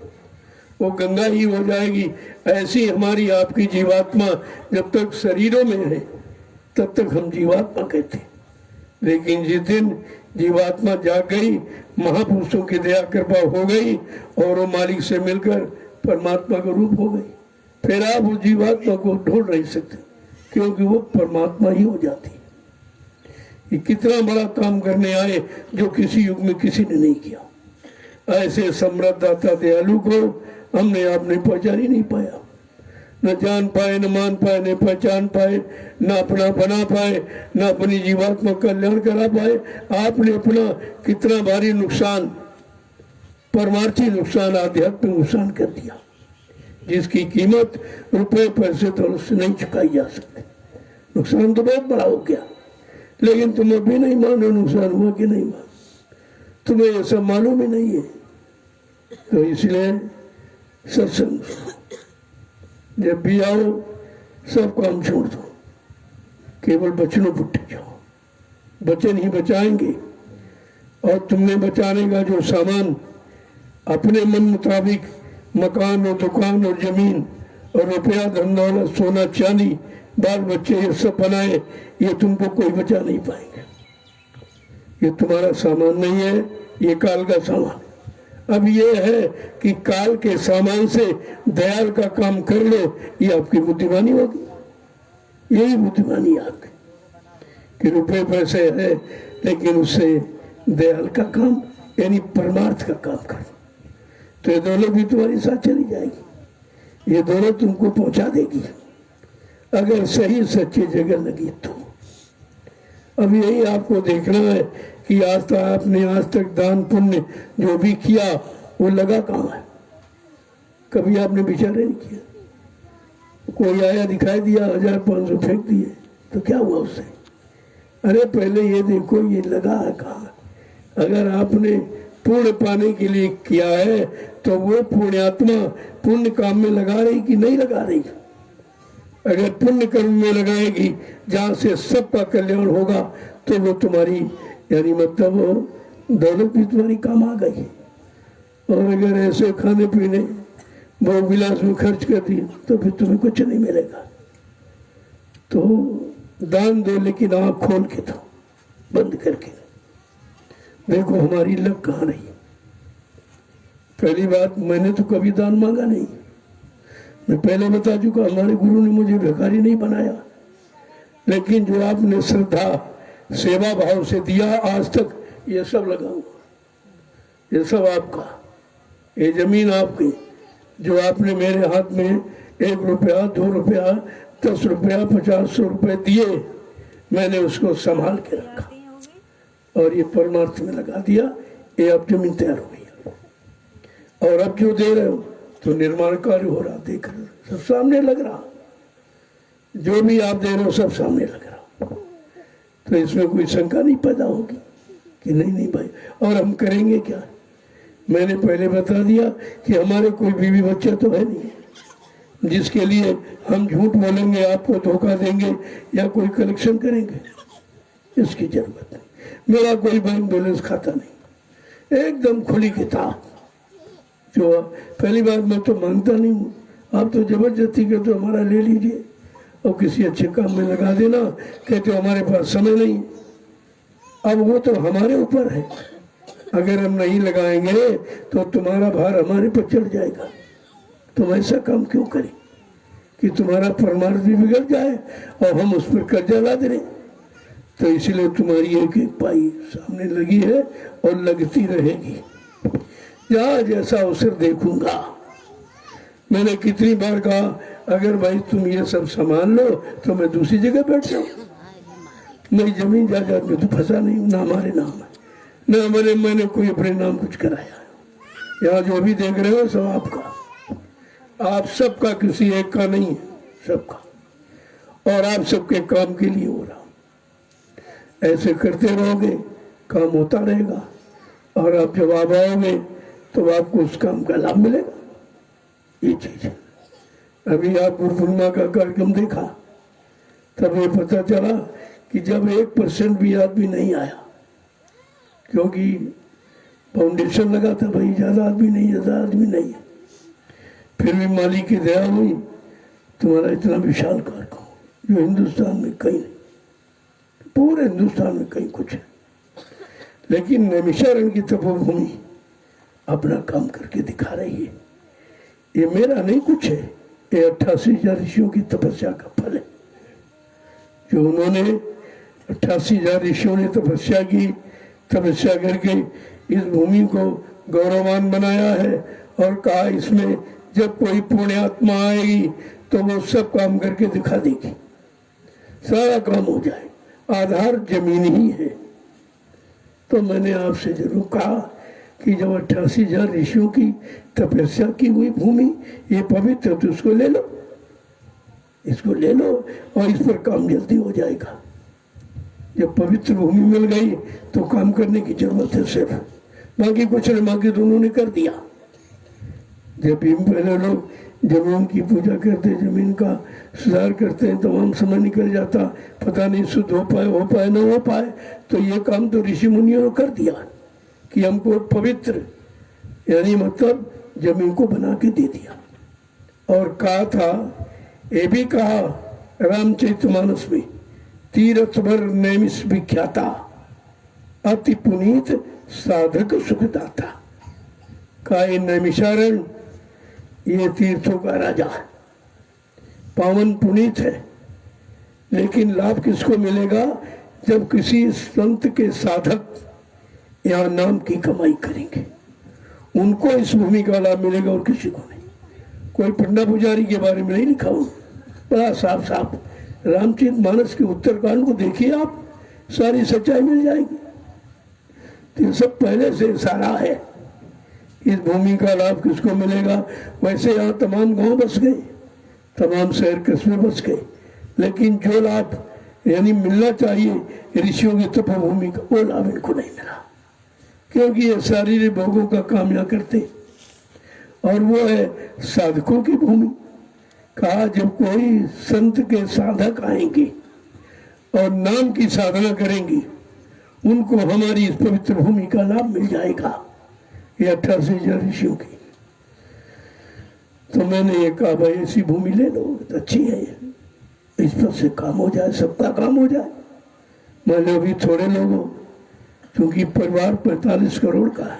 वो गंगा ही हो जाएगी। ऐसी हमारी आपकी जीवात्मा जब तक शरीरों में है तब तक हम जीवात्मा कहते, लेकिन जिस दिन जीवात्मा जाग गई, महापुरुषों की दया कृपा हो गई और वो मालिक से मिलकर परमात्मा का रूप हो गई, फिर आप उस जीवात्मा को ढूंढ नहीं सकते, क्योंकि वो परमात्मा ही हो जाती है। ये कितना बड़ा काम करने आए जो किसी युग में किसी ने नहीं किया। ऐसे समृद्ध दाता दयालु को हमने आपने पहचान ही नहीं पाया, न जान पाए, न मान पाए, न पहचान पाए, न अपना बना पाए, न अपनी जीवात्मा कल्याण करा पाए। आपने अपना कितना भारी नुकसान, परमार्थी नुकसान, आध्यात्मिक नुकसान कर दिया, जिसकी कीमत रुपए पैसे तो उससे नहीं चुकाई जा सकती। नुकसान तो बहुत बड़ा हो गया, लेकिन तुम अभी नहीं मानो नुकसान हुआ कि नहीं मानो, तुम्हें ये सब मालूम ही नहीं है। तो इसलिए सत्संग जब भी आओ सब काम छोड़ दो, केवल वचनों पर टिक जाओ। वचन ही बचाएंगे, और तुमने बचाने का जो सामान अपने मन मुताबिक मकान और दुकान और जमीन और रुपया धन दौलत सोना चांदी बाल बच्चे ये सब बनाए, ये तुमको कोई बचा नहीं पाएंगे। ये तुम्हारा सामान नहीं है, ये काल का सामान। अब ये है कि काल के सामान से दयाल का काम कर लो, ये आपकी बुद्धिमानी होगी। यही बुद्धिमानी आपकी कि रुपए पैसे है, लेकिन उससे दयाल का काम यानी परमार्थ का काम करो, तो ये दोनों भी तुम्हारी साथ चली जाएगी। ये दोनों तुमको पहुंचा देगी अगर सही सच्ची जगह लगी तो। अब यही आपको देखना है कि आज तक आपने आज तक दान पुण्य जो भी किया वो लगा कहाँ है, कभी आपने विचार नहीं किया। कोई आया दिखाई दिया 1500 फेंक दिए तो क्या हुआ उससे? अरे पहले ये देखो ये लगा है कहाँ। अगर आपने पुण्य पाने के लिए किया है तो वो पुण्यात्मा पुण्य काम में लगा रही कि नहीं लगा रही? अगर पुण्य कर्म में लगाएगी जहाँ से सबका कल्याण होगा तो वो तुम्हारी यानी मतलब वो दौलत भी तुम्हारी काम आ गई। और अगर ऐसे खाने पीने भोग विलास में खर्च कर दिए तो फिर तुम्हें कुछ नहीं मिलेगा। तो दान दो, लेकिन आँख खोल के दो, बंद करके। देखो हमारी लग कहाँ रही। पहली बात, मैंने तो कभी दान मांगा नहीं। मैं पहले बता चुका, हमारे गुरु ने मुझे भिखारी नहीं बनाया, लेकिन जो आपने श्रद्धा सेवा भाव से दिया आज तक, ये सब लगा हुआ, ये सब आपका, ये जमीन आपकी। जो आपने मेरे हाथ में 1 रुपया 2 रुपया 10 रुपया 50 रुपये दिए, मैंने उसको संभाल के रखा और ये परमार्थ में लगा दिया। ये अब जमीन तैयार हो गई है। और अब जो दे रहे हो तो निर्माण कार्य हो रहा, देख रहे हो, सब सामने लग रहा। जो भी आप दे रहे हो सब सामने लग रहा, तो इसमें कोई शंका नहीं पैदा होगी कि नहीं भाई। और हम करेंगे क्या? मैंने पहले बता दिया कि हमारे कोई बीवी बच्चा तो है नहीं जिसके लिए हम झूठ बोलेंगे, आपको धोखा देंगे या कोई कलेक्शन करेंगे, इसकी जरूरत नहीं। मेरा कोई बैंक बैलेंस खाता नहीं, एकदम खुली किताब। जो पहली बात, मैं तो मांगता नहीं हूँ, आप तो जबरदस्ती कहते हो हमारा ले लीजिए और किसी अच्छे काम में लगा देना, कहते हो हमारे पास समय नहीं। अब वो तो हमारे ऊपर है, अगर हम नहीं लगाएंगे तो तुम्हारा भार हमारे पर चढ़ जाएगा। तुम ऐसा काम क्यों करें कि तुम्हारा परमार्थ भी बिगड़ जाए और हम उस पर कर्जा ला दे। तो इसलिए तुम्हारी एक एक पाई सामने लगी है और लगती रहेगी। जहाँ जैसा अवसर देखूंगा, मैंने कितनी बार कहा, अगर भाई तुम ये सब संभाल लो तो मैं दूसरी जगह बैठ जाऊँ। मैं जमीन जायदाद में तो फंसा नहीं हूँ, ना हमारे नाम है, ना मैंने कोई अपने नाम कुछ कराया। यहाँ जो भी देख रहे हो सब आपका, आप सबका, किसी एक का नहीं है, सबका। और आप सबके काम के लिए हो रहा। ऐसे करते रहोगे काम होता रहेगा। और आप जब आप आओगे तो आपको उस काम का लाभ मिलेगा। ये चीज है। अभी आप गुरु पूर्णिमा का कार्यक्रम देखा, तब ये पता चला कि जब 1% भी आदमी नहीं आया, क्योंकि फाउंडेशन लगा था, भाई ज्यादा आदमी नहीं है, फिर भी मालिक की दया हुई, तुम्हारा इतना विशाल कार्यक्रम जो हिंदुस्तान में कहीं नहीं, पूरे हिंदुस्तान में कहीं कुछ है। लेकिन नैमिषारण्य की तपोभूमि अपना काम करके दिखा रही है। ये मेरा नहीं कुछ है, ये 88,000 ऋषियों की तपस्या का फल है। जो उन्होंने 88,000 ऋषियों ने तपस्या की, तपस्या करके इस भूमि को गौरवान बनाया है और कहा इसमें जब कोई पुण्य आत्मा आएगी तो वो सब काम करके दिखा देगी, सारा काम हो जाए, आधार जमीन ही है। तो मैंने आपसे जरूर कहा कि जब 88,000 ऋषियों की तपस्या की हुई भूमि ये पवित्र, तो इसको ले लो, इसको ले लो और इस पर काम जल्दी हो जाएगा। जब पवित्र भूमि मिल गई तो काम करने की जरूरत है सिर्फ, बाकी कुछ नहीं, बाकी दोनों ने कर दिया। जब भी पहले लोग जमीन की पूजा करते, जमीन का सुधार करते हैं, तमाम समय निकल जाता, पता नहीं शुद्ध हो पाए ना हो पाए। तो ये काम तो ऋषि मुनियों ने कर दिया कि हमको पवित्र, यानी मतलब जमीन को बना के दे दिया। और कहा था, ये भी कहा रामचरितमानस में, तीर्थ भर नैमिष विख्याता, अति पुनीत साधक सुखदाता। का नैमिषारण्य ये तीर्थों का राजा है, पावन पुनीत है। लेकिन लाभ किसको मिलेगा? जब किसी संत के साधक यहाँ नाम की कमाई करेंगे, उनको इस भूमि का लाभ मिलेगा और किसी को नहीं। कोई पंडा पुजारी के बारे में नहीं लिखा हो, बड़ा साफ साफ रामचरितमानस के उत्तरकांड को देखिए आप, सारी सच्चाई मिल जाएगी। तो सब पहले से सारा है। इस भूमि का लाभ किसको मिलेगा? वैसे यहाँ तमाम गांव बस गए, तमाम शहर कस्बे बस गए, लेकिन जो लाभ यानी मिलना चाहिए ऋषियों की तपोभूमि का, वो लाभ इनको नहीं मिला, क्योंकि ये शारीरिक भोगों का काम यहाँ करते। और वो है साधकों की भूमि। कहा जब कोई संत के साधक आएंगे और नाम की साधना करेंगी, उनको हमारी इस पवित्र भूमि का लाभ मिल जाएगा, ये 88,000 ऋषियों की। तो मैंने ये कहा भाई ऐसी भूमि ले लो, तो अच्छी है, इस पर से काम हो जाए, सबका काम हो जाए। मान लो अभी थोड़े लोगों, क्योंकि परिवार 45 करोड़ का है,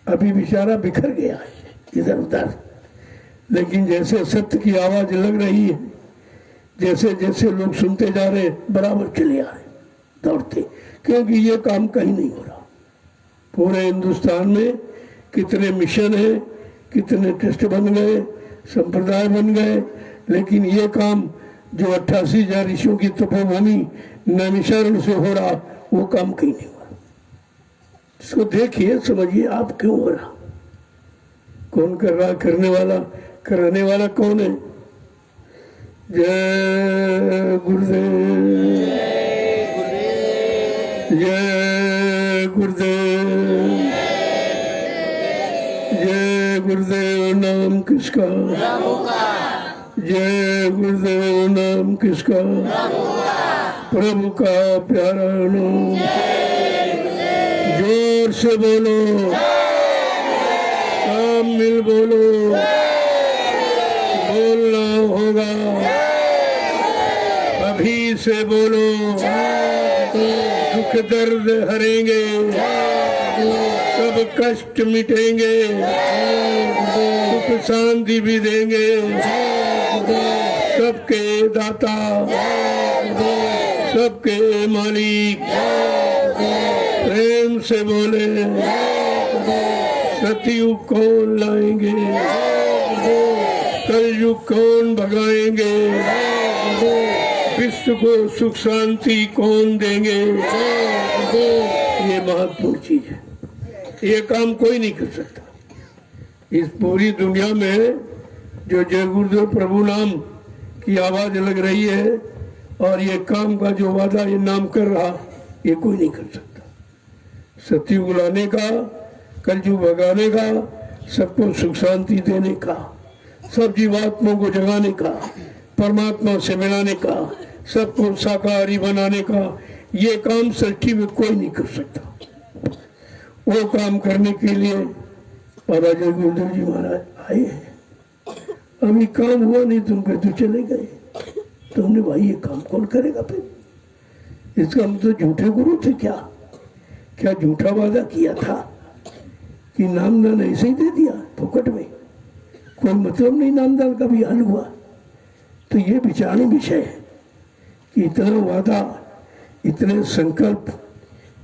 अभी बेचारा बिखर गया है इधर उधर, लेकिन जैसे सत्य की आवाज लग रही है, जैसे जैसे लोग सुनते जा रहे, बराबर चले आ रहे दौड़ते, क्योंकि ये काम कहीं नहीं हो रहा। पूरे हिंदुस्तान में कितने मिशन है, कितने ट्रस्ट बन गए, संप्रदाय बन गए, लेकिन ये काम जो 88,000 ऋषियों की तपोभूमि नैमिषारण्य से हो रहा, वो काम कहीं नहीं हुआ। इसको देखिए, समझिए आप क्यों हो रहा, कौन कर रहा, करने वाला कौन है? जय गुरुदेव, जय गुरुदेव, जय गुरुदेव। नाम किसका? जय गुरुदेव। नाम किसका? प्रभु का प्यारा नाम। जोर से बोलो, काम मिल बोलो, बोलना होगा, अभी से बोलो, दुख दर्द हरेंगे, सब कष्ट मिटेंगे, सुख शांति भी देंगे, सबके दाता, सबके मालिक। प्रेम से बोले, सतयुग कौन लाएंगे, कलयुग कौन भगाएंगे, विश्व को सुख शांति कौन देंगे? ये महत्वपूर्ण चीज है, ये काम कोई नहीं कर सकता। इस पूरी दुनिया में जो जय गुरुदेव प्रभु नाम की आवाज लग रही है और ये काम का जो वादा ये नाम कर रहा, ये कोई नहीं कर सकता। सतयुग लाने का कलयुग भगाने का, सबको सुख शांति देने का, सब जीवात्माओं को जगाने का, परमात्मा से मिलाने का, सबको शाकाहारी बनाने का, ये काम सृष्टि में कोई नहीं कर सकता। वो काम करने के लिए बाबा जय गुरुदेव जी महाराज आए हैं। अभी काम हुआ नहीं, तुम कहते चले गए, तो हमने भाई ये काम कौन करेगा फिर? इसका हम तो झूठे गुरु थे क्या? क्या झूठा वादा किया था कि नामदान ऐसे ही दे दिया फोकट में, कोई मतलब नहीं नामदान का भी हाल हुआ? तो ये विचारने विषय है कि इतना वादा, इतने संकल्प,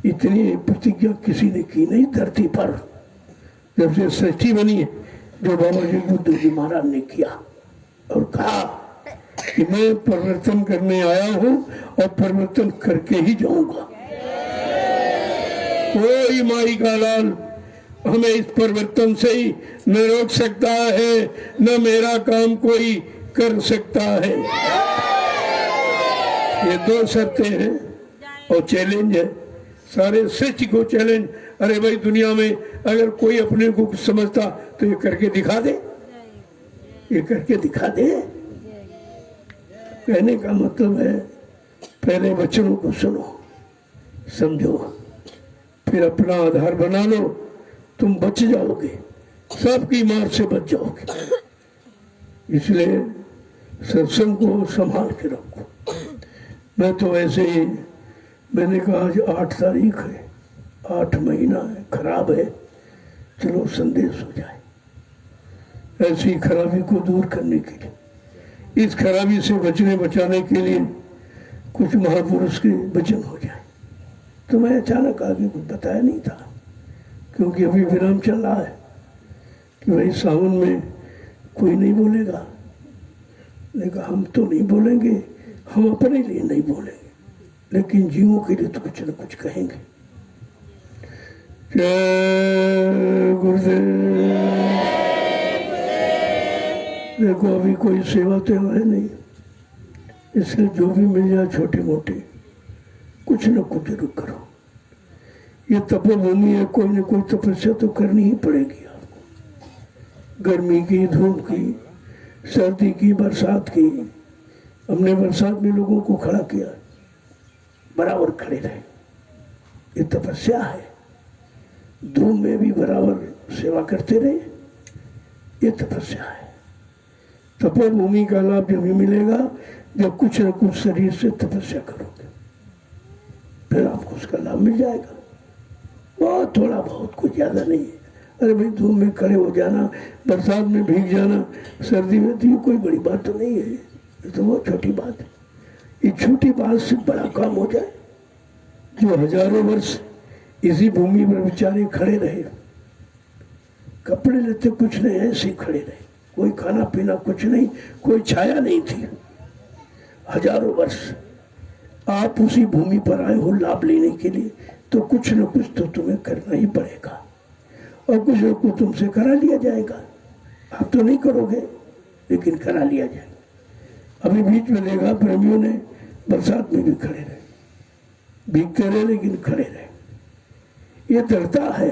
इतनी प्रतिज्ञा किसी ने की नहीं धरती पर, जब से सृष्टि बनी है, जो बाबा जी गुरुदेव जी महाराज ने किया और कहा कि मैं परिवर्तन करने आया हूं और परिवर्तन करके ही जाऊंगा। कोई माई का लाल हमें इस परिवर्तन से ही न रोक सकता है, न मेरा काम कोई कर सकता है। ये दो शर्तें हैं और चैलेंज है, सारे सृष्टि को चैलेंज। अरे भाई, दुनिया में अगर कोई अपने को कुछ समझता तो ये करके दिखा दे, ये करके दिखा दे। कहने का मतलब है पहले वचनों को सुनो, समझो, फिर अपना आधार बना लो, तुम बच जाओगे, सबकी मार से बच जाओगे। इसलिए सत्संग को संभाल के रखो। मैं तो ऐसे ही, मैंने कहा आज 8 तारीख है, 8 महीना है, खराब है, चलो संदेश हो जाए। ऐसी खराबी को दूर करने के लिए, इस खराबी से बचाने के लिए कुछ महापुरुष के वचन हो जाए। तो मैं अचानक आगे कुछ बताया नहीं था, क्योंकि अभी विराम चल रहा है कि भाई सावन में कोई नहीं बोलेगा। लेकिन हम तो नहीं बोलेंगे, हम अपने लिए नहीं बोलेंगे, लेकिन जीवों के लिए तो कुछ न कुछ कहेंगे। जय गुरुदेव। देखो अभी कोई सेवा तो है नहीं, इसलिए जो भी मिल जाए छोटी मोटी कुछ न कुछ जरूर करो। ये तपोभूमि है, कोई न कोई तपस्या तो करनी ही पड़ेगी आपको। गर्मी की, धूप की, सर्दी की, बरसात की। हमने बरसात में लोगों को खड़ा किया, बराबर खड़े रहे, ये तपस्या है। धूप में भी बराबर सेवा करते रहे, ये तपस्या है। तपोभूमि का लाभ जब भी मिलेगा जब कुछ न कुछ शरीर से तपस्या करोगे, फिर आपको उसका लाभ मिल जाएगा। बहुत थोड़ा बहुत, कुछ ज्यादा नहीं है। अरे भाई, धूप में खड़े हो जाना, बरसात में भीग जाना, सर्दी में, तो ये कोई बड़ी बात तो नहीं है, ये तो बहुत छोटी बात है। ये छोटी बात से बड़ा काम हो जाए। जो हजारों वर्ष इसी भूमि पर बेचारे खड़े रहे, कपड़े लेते कुछ नहीं, ऐसे खड़े रहे, कोई खाना पीना कुछ नहीं, कोई छाया नहीं थी, हजारों वर्ष। आप उसी भूमि पर आए हो लाभ लेने के लिए, तो कुछ न कुछ तो तुम्हें करना ही पड़ेगा, और कुछ न कुछ तुमसे करा लिया जाएगा। आप तो नहीं करोगे, लेकिन करा लिया जाएगा। अभी बीच में देखा प्रेमियों ने बरसात में भी खड़े रहे, भीगते रहे, लेकिन खड़े रहे। ये दृढ़ता है,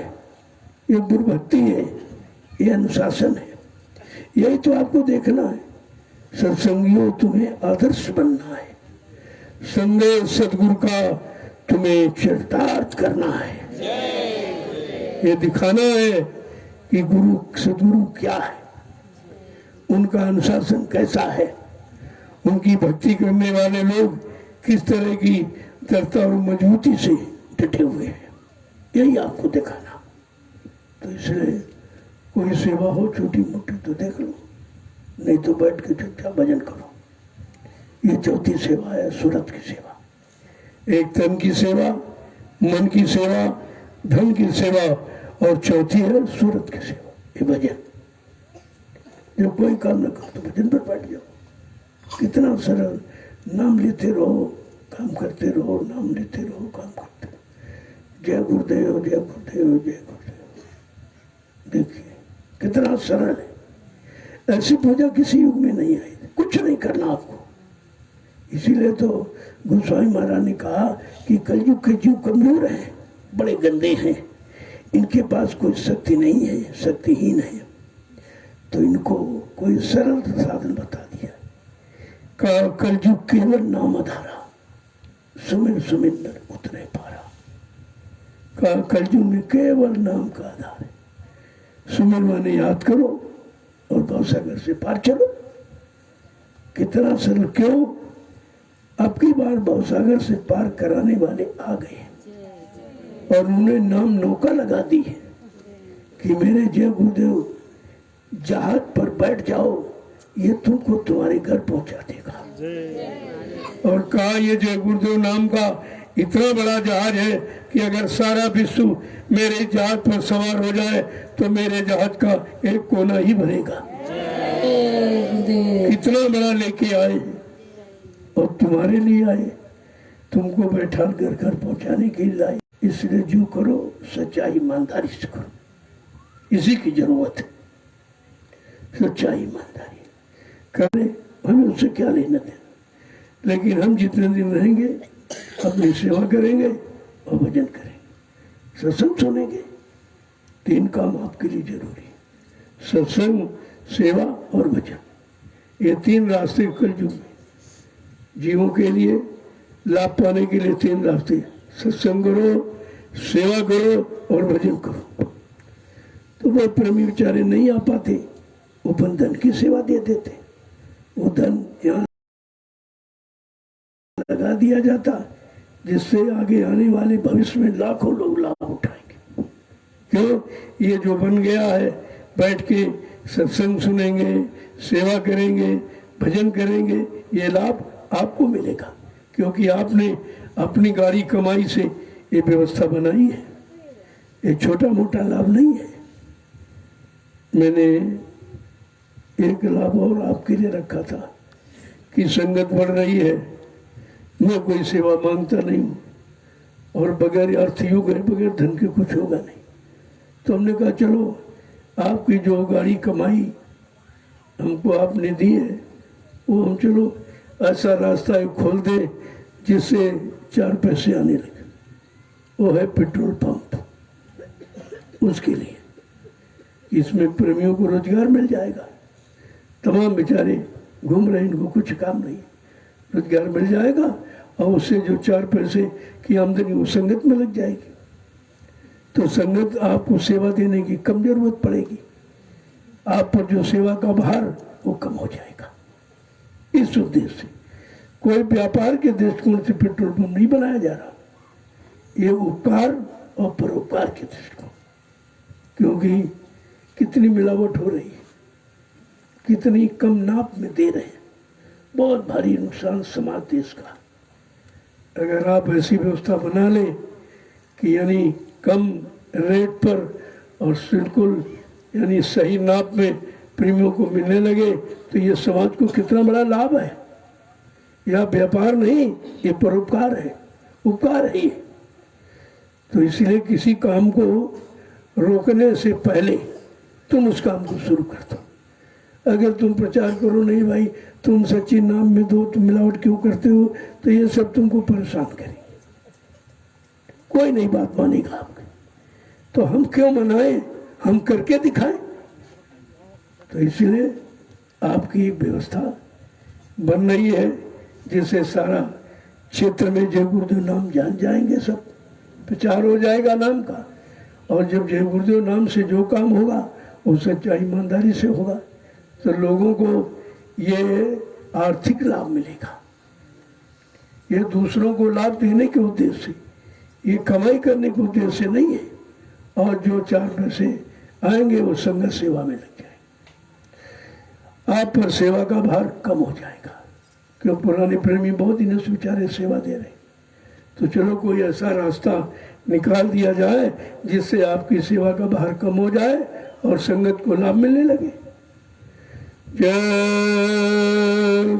ये गुरुभक्ति है, ये अनुशासन है। यही तो आपको देखना है। सत्संगियों, तुम्हें आदर्श बनना है। संदेश सदगुरु का तुम्हें चरितार्थ करना है। ये दिखाना है कि गुरु सदगुरु क्या है, उनका अनुशासन कैसा है, उनकी भक्ति करने वाले लोग किस तरह की दृढ़ता और मजबूती से डटे हुए हैं, यही आपको दिखाना। तो इसलिए कोई सेवा हो छोटी मोटी तो देख लो, नहीं तो बैठ के चुपचाप भजन करो। ये चौथी सेवा है, सूरत की सेवा। एक तन की सेवा, मन की सेवा, धन की सेवा, और चौथी है सूरत की सेवा, ये भजन। जब कोई काम न करो तो भजन पर बैठ जाओ। कितना सरल, नाम लेते रहो, काम करते रहो, नाम लेते रहो, काम करते रहो। जय गुरुदेव, जय गुरुदेव, जय गुरुदेव। देखिए कितना सरल है। ऐसी पूजा किसी युग में नहीं आई, कुछ नहीं करना आपको। इसीलिए तो गोस्वामी महाराज ने कहा कि कलयुग के जीव कमजोर हैं, बड़े गंदे हैं, इनके पास कोई शक्ति नहीं है, शक्तिहीन है, तो इनको कोई सरल साधन बता दिया। का कलयुग केवल नाम आधारा, सुमिर सुमिंदर उतने पारा। का कलयुग में केवल नाम का आधार है। सुमिर माने याद करो और भवसागर से पार चलो। कितना सरल, क्यों? अब की बार भवसागर से पार कराने वाले आ गए और उन्हें नाम नौका लगा दी है कि मेरे जय गुरुदेव जहाज पर बैठ जाओ, ये तुमको तुम्हारे घर पहुंचा देगा। और कहा ये जय गुरुदेव नाम का इतना बड़ा जहाज है कि अगर सारा विश्व मेरे जहाज पर सवार हो जाए तो मेरे जहाज का एक कोना ही भरेगा। कितना बड़ा लेके आए और तुम्हारे लिए आए, तुमको बैठा घर घर पहुंचाने के लिए आए। इसलिए जो करो सच्चाई ईमानदारी से करो, इसी की जरूरत है। सच्चाई ईमानदारी करें, हमें उससे क्या लेना देना। लेकिन हम जितने दिन रहेंगे अपनी सेवा करेंगे और भजन करेंगे, सत्संग सुनेंगे। तीन काम आपके लिए जरूरी है, सत्संग, सेवा और भजन। ये तीन रास्ते कलयुग में जीवों के लिए लाभ पाने के लिए तीन रास्ते, सत्संग करो, सेवा करो और भजन करो। तो वो प्रेमी बेचारे नहीं आ पाते, वो धन की सेवा दे देते, वो धन यहाँ लगा दिया जाता जिससे आगे आने वाले भविष्य में लाखों लोग लाभ उठाएंगे। क्यों? ये जो बन गया है, बैठ के सत्संग सुनेंगे, सेवा करेंगे, भजन करेंगे, ये लाभ आपको मिलेगा क्योंकि आपने अपनी गाड़ी कमाई से ये व्यवस्था बनाई है। ये छोटा मोटा लाभ नहीं है। मैंने एक लाभ और आपके लिए रखा था कि संगत बढ़ रही है, मैं कोई सेवा मांगता नहीं हूँ और बगैर अर्थयोग है, बगैर धन के कुछ होगा नहीं। तो हमने कहा चलो आपकी जो गाड़ी कमाई हमको आपने दी है वो हम चलो ऐसा रास्ता खोल दे जिससे 4 पैसे आने लगे। वो है पेट्रोल पंप। उसके लिए इसमें प्रेमियों को रोजगार मिल जाएगा। तमाम बेचारे घूम रहे, इनको कुछ काम नहीं, रोजगार मिल जाएगा और उससे जो 4 पैसे की आमदनी वो संगत में लग जाएगी। तो संगत आपको सेवा देने की कम जरूरत पड़ेगी, आप पर जो सेवा का भार वो कम हो जाएगा। इस उद्देश्य से कोई व्यापार के दृष्टिकोण से पेट्रोल पंप नहीं बनाया जा रहा, ये उपकार और परोपकार के दृष्टिकोण। क्योंकि कितनी मिलावट हो रही है, कितनी कम नाप में दे रहे हैं, बहुत भारी नुकसान समाज देश का। अगर आप ऐसी व्यवस्था बना लें कि यानी कम रेट पर और बिल्कुल यानी सही नाप में प्रेमियों को मिलने लगे तो ये समाज को कितना बड़ा लाभ है। यह व्यापार नहीं, ये परोपकार है, उपकार है ये। तो इसलिए किसी काम को रोकने से पहले तुम उस काम को शुरू कर दो। अगर तुम प्रचार करो नहीं भाई तुम सच्ची नाम में दो, तुम मिलावट क्यों करते हो, तो ये सब तुमको परेशान करेंगे, कोई नहीं बात मानेगा आपकी। तो हम क्यों मनाएं, हम करके दिखाएं। तो इसलिए आपकी व्यवस्था बन रही है जिससे सारा क्षेत्र में जय गुरुदेव नाम जान जाएंगे, सब प्रचार हो जाएगा नाम का। और जब जय गुरुदेव नाम से जो काम होगा वो सच्चाई ईमानदारी से होगा तो लोगों को ये आर्थिक लाभ मिलेगा। ये दूसरों को लाभ देने के उद्देश्य से, ये कमाई करने के उद्देश्य से नहीं है। और जो 4 पैसे आएंगे वो संगत सेवा में लग जाएंगे, आप पर सेवा का भार कम हो जाएगा। क्यों? पुराने प्रेमी बहुत ही नष्ट बेचारे सेवा दे रहे। तो चलो कोई ऐसा रास्ता निकाल दिया जाए जिससे आपकी सेवा का भार कम हो जाए और संगत को लाभ मिलने लगे। जय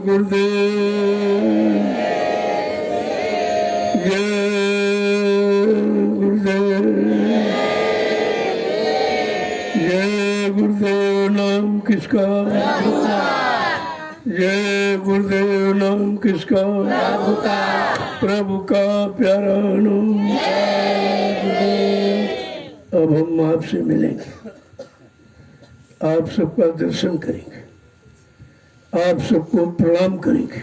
गुरुदेव, जय गुरुदेव, जय गुरुदेव नाम किसका, जय गुरुदेव नाम किसका, प्रभु का प्यारा नाम। अब हम आपसे मिलेंगे, आप सबका दर्शन करेंगे, आप सबको प्रणाम करेंगे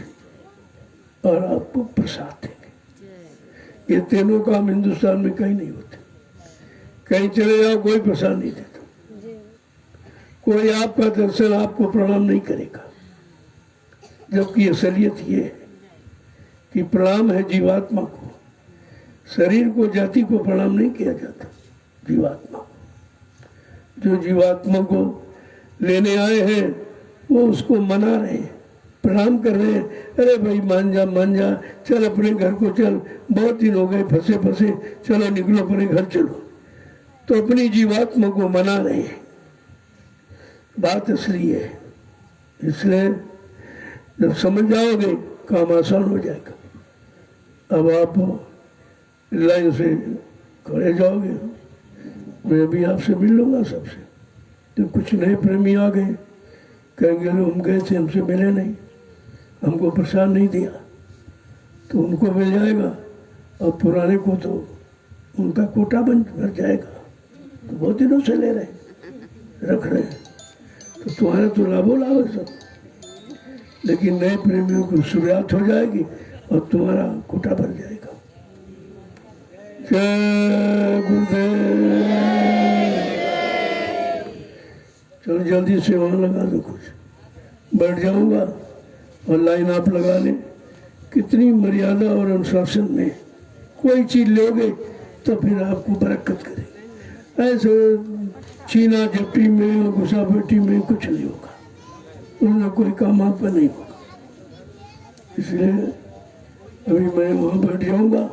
और आपको प्रसाद देंगे। ये तीनों काम हिंदुस्तान में कहीं नहीं होते। कहीं चले जाओ कोई प्रसाद नहीं देता, कोई आपका दर्शन आपको प्रणाम नहीं करेगा। जबकि असलियत ये है कि प्रणाम है जीवात्मा को, शरीर को, जाति को प्रणाम नहीं किया जाता, जीवात्मा को। जो जीवात्मा को लेने आए हैं वो उसको मना रहे हैं, प्रणाम कर रहे हैं। अरे भाई मान जा, चल अपने घर को चल, बहुत दिन हो गए फंसे फंसे, चलो निकलो अपने घर चलो। तो अपनी जीवात्मा को मना रहे हैं। बात असली है। इसलिए जब समझ जाओगे काम आसान हो जाएगा। अब आप लाइन से खड़े जाओगे, मैं भी आपसे मिल लूँगा सबसे। तो कुछ नए प्रेमी आ गए, कहेंगे लो हम गए थे हमसे मिले नहीं, हमको प्रसाद नहीं दिया, तो उनको मिल जाएगा। और पुराने को तो उनका कोटा भर जाएगा। तो बहुत दिनों से ले रहे रख रहे हैं, तो तुम्हारा तो लाभो लाभ है सब। लेकिन नए प्रेमियों की शुरुआत हो जाएगी और तुम्हारा कोटा भर जाएगा। जय गुरुदेव। चलो जल्दी से वहाँ लगा दो, कुछ बैठ जाऊंगा और लाइन आप लगा लें। कितनी मर्यादा और अनुशासन में कोई चीज लोगे तो फिर आपको बरकत करेगी। ऐसे चीना झप्टी में और घुसापट्टी में कुछ नहीं होगा, उनमें कोई काम आपका नहीं होगा। इसलिए अभी मैं वहाँ बैठ जाऊंगा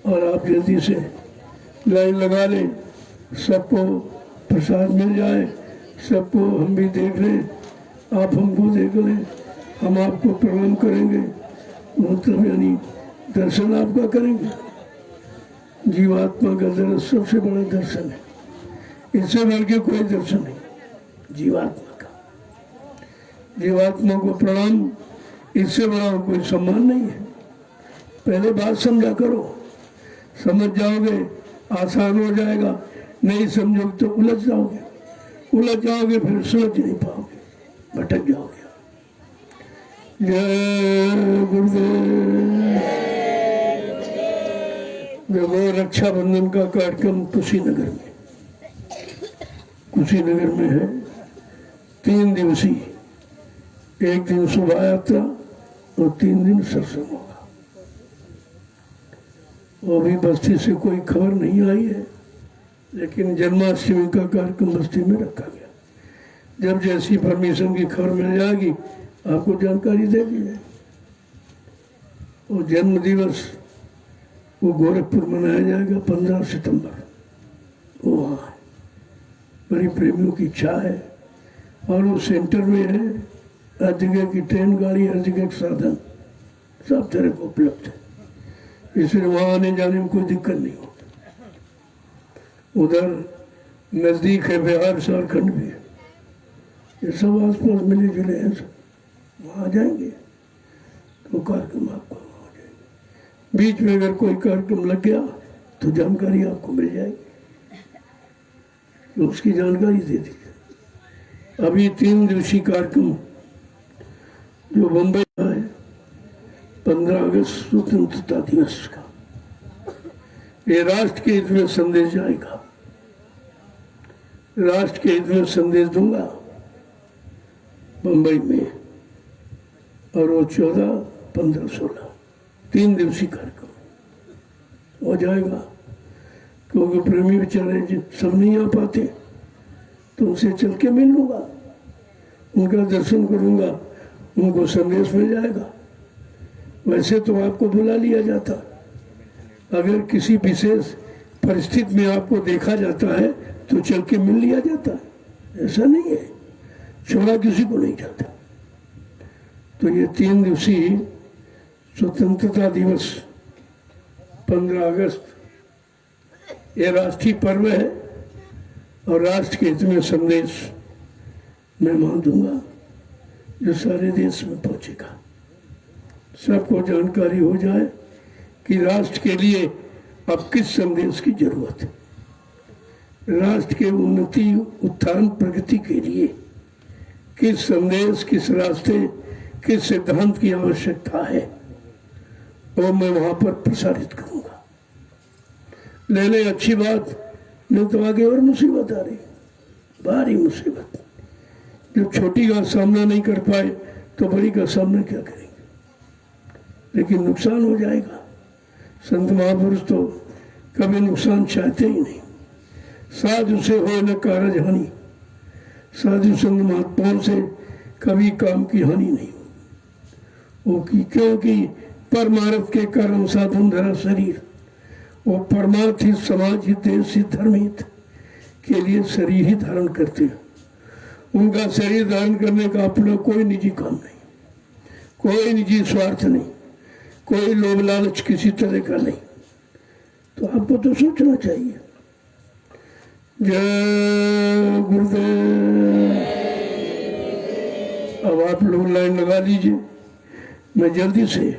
और आप जल्दी से लाइन लगा लें, सबको प्रसाद मिल जाए, सबको हम भी देख लें, आप हमको देख लें, हम आपको प्रणाम करेंगे, मतलब यानी दर्शन आपका करेंगे। जीवात्मा का दर्शन सबसे बड़ा दर्शन है, इससे बढ़ के कोई दर्शन नहीं जीवात्मा का। जीवात्मा को प्रणाम, इससे बड़ा कोई सम्मान नहीं है। पहले बात समझा करो, समझ जाओगे आसान हो जाएगा। नहीं समझोगे तो उलझ जाओगे, फिर सोच नहीं पाओगे, भटक जाओगे। जय गुरुदेव। देखो रक्षाबंधन का कार्यक्रम कुशीनगर में है, 3 दिवसीय। एक दिन शोभा यात्रा और 3 दिन सत्संग होगा। वो अभी बस्ती से कोई खबर नहीं आई है, लेकिन जन्माष्टमी का कार्यक्रम बस्ती में रखा गया। जब जैसी परमिशन की खबर मिल जाएगी आपको जानकारी दे दी जाएगी। वो जन्म दिवस वो गोरखपुर मनाया जाएगा 15 सितंबर। वो वहाँ बड़ी प्रेमियों की इच्छा है और वो सेंटर में है। हर जगह की ट्रेन गाड़ी, हर जगह के साधन सब तरह को उपलब्ध है, इसलिए वहाँ आने जाने में कोई दिक्कत नहीं होती। उधर नज़दीक है बिहार, झारखंड भी है, ये सब आसपास मिले जुले हैं, सब वहाँ जाएंगे तो कार्यक्रम आपको हो जाएगा। बीच में अगर कोई कार्यक्रम लग गया तो जानकारी आपको मिल जाएगी, तो उसकी जानकारी दे दीजिए। अभी 3 दिवसीय कार्यक्रम जो बम्बई का है, 15 अगस्त स्वतंत्रता दिवस का, ये राष्ट्र के हित में संदेश जाएगा। राष्ट्र के हित में संदेश दूंगा बम्बई में, और वो 14, 15, 16 3 दिवसीय कार्यक्रम हो जाएगा। क्योंकि प्रेमी बेचारे सब नहीं आ पाते, तो उनसे चल के मिल लूँगा, उनका दर्शन करूँगा, उनको संदेश मिल जाएगा। वैसे तो आपको बुला लिया जाता, अगर किसी विशेष परिस्थिति में आपको देखा जाता है तो चल के मिल लिया जाता है, ऐसा नहीं है, छोड़ा किसी को नहीं जाता। तो ये 3 दिवसीय स्वतंत्रता दिवस 15 अगस्त ये राष्ट्रीय पर्व है और राष्ट्र के हित में संदेश मैं मान दूंगा जो सारे देश में पहुंचेगा। सबको जानकारी हो जाए कि राष्ट्र के लिए अब किस संदेश की जरूरत है। राष्ट्र के उन्नति, उत्थान, प्रगति के लिए किस संदेश, किस रास्ते, किस सिद्धांत की आवश्यकता है वो मैं वहां पर प्रसारित करूंगा। लेने अच्छी बात, नहीं तो आगे और मुसीबत आ रही, भारी मुसीबत। जब छोटी का सामना नहीं कर पाए तो बड़ी का सामना क्या करेंगे? लेकिन नुकसान हो जाएगा। संत महापुरुष तो कभी नुकसान चाहते ही नहीं। साधु से हो न कारज हानि, साधु संत महात्माओं से कभी काम की हानि नहीं वो की, क्योंकि परमार्थ के कारण साधन धरा शरीर, वो परमार्थ हित, समाज हित, देश हित, धर्म हित के लिए शरीर ही धारण करते हैं। उनका शरीर धारण करने का अपना कोई निजी काम नहीं, कोई निजी स्वार्थ नहीं, कोई लोभ लालच किसी तरह का नहीं। तो आपको तो सोचना चाहिए। जय गुरुदेव। अब आप लोग लाइन लगा लीजिए, मैं जल्दी से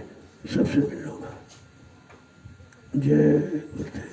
सबसे मिलूंगा। जय गुरुदेव।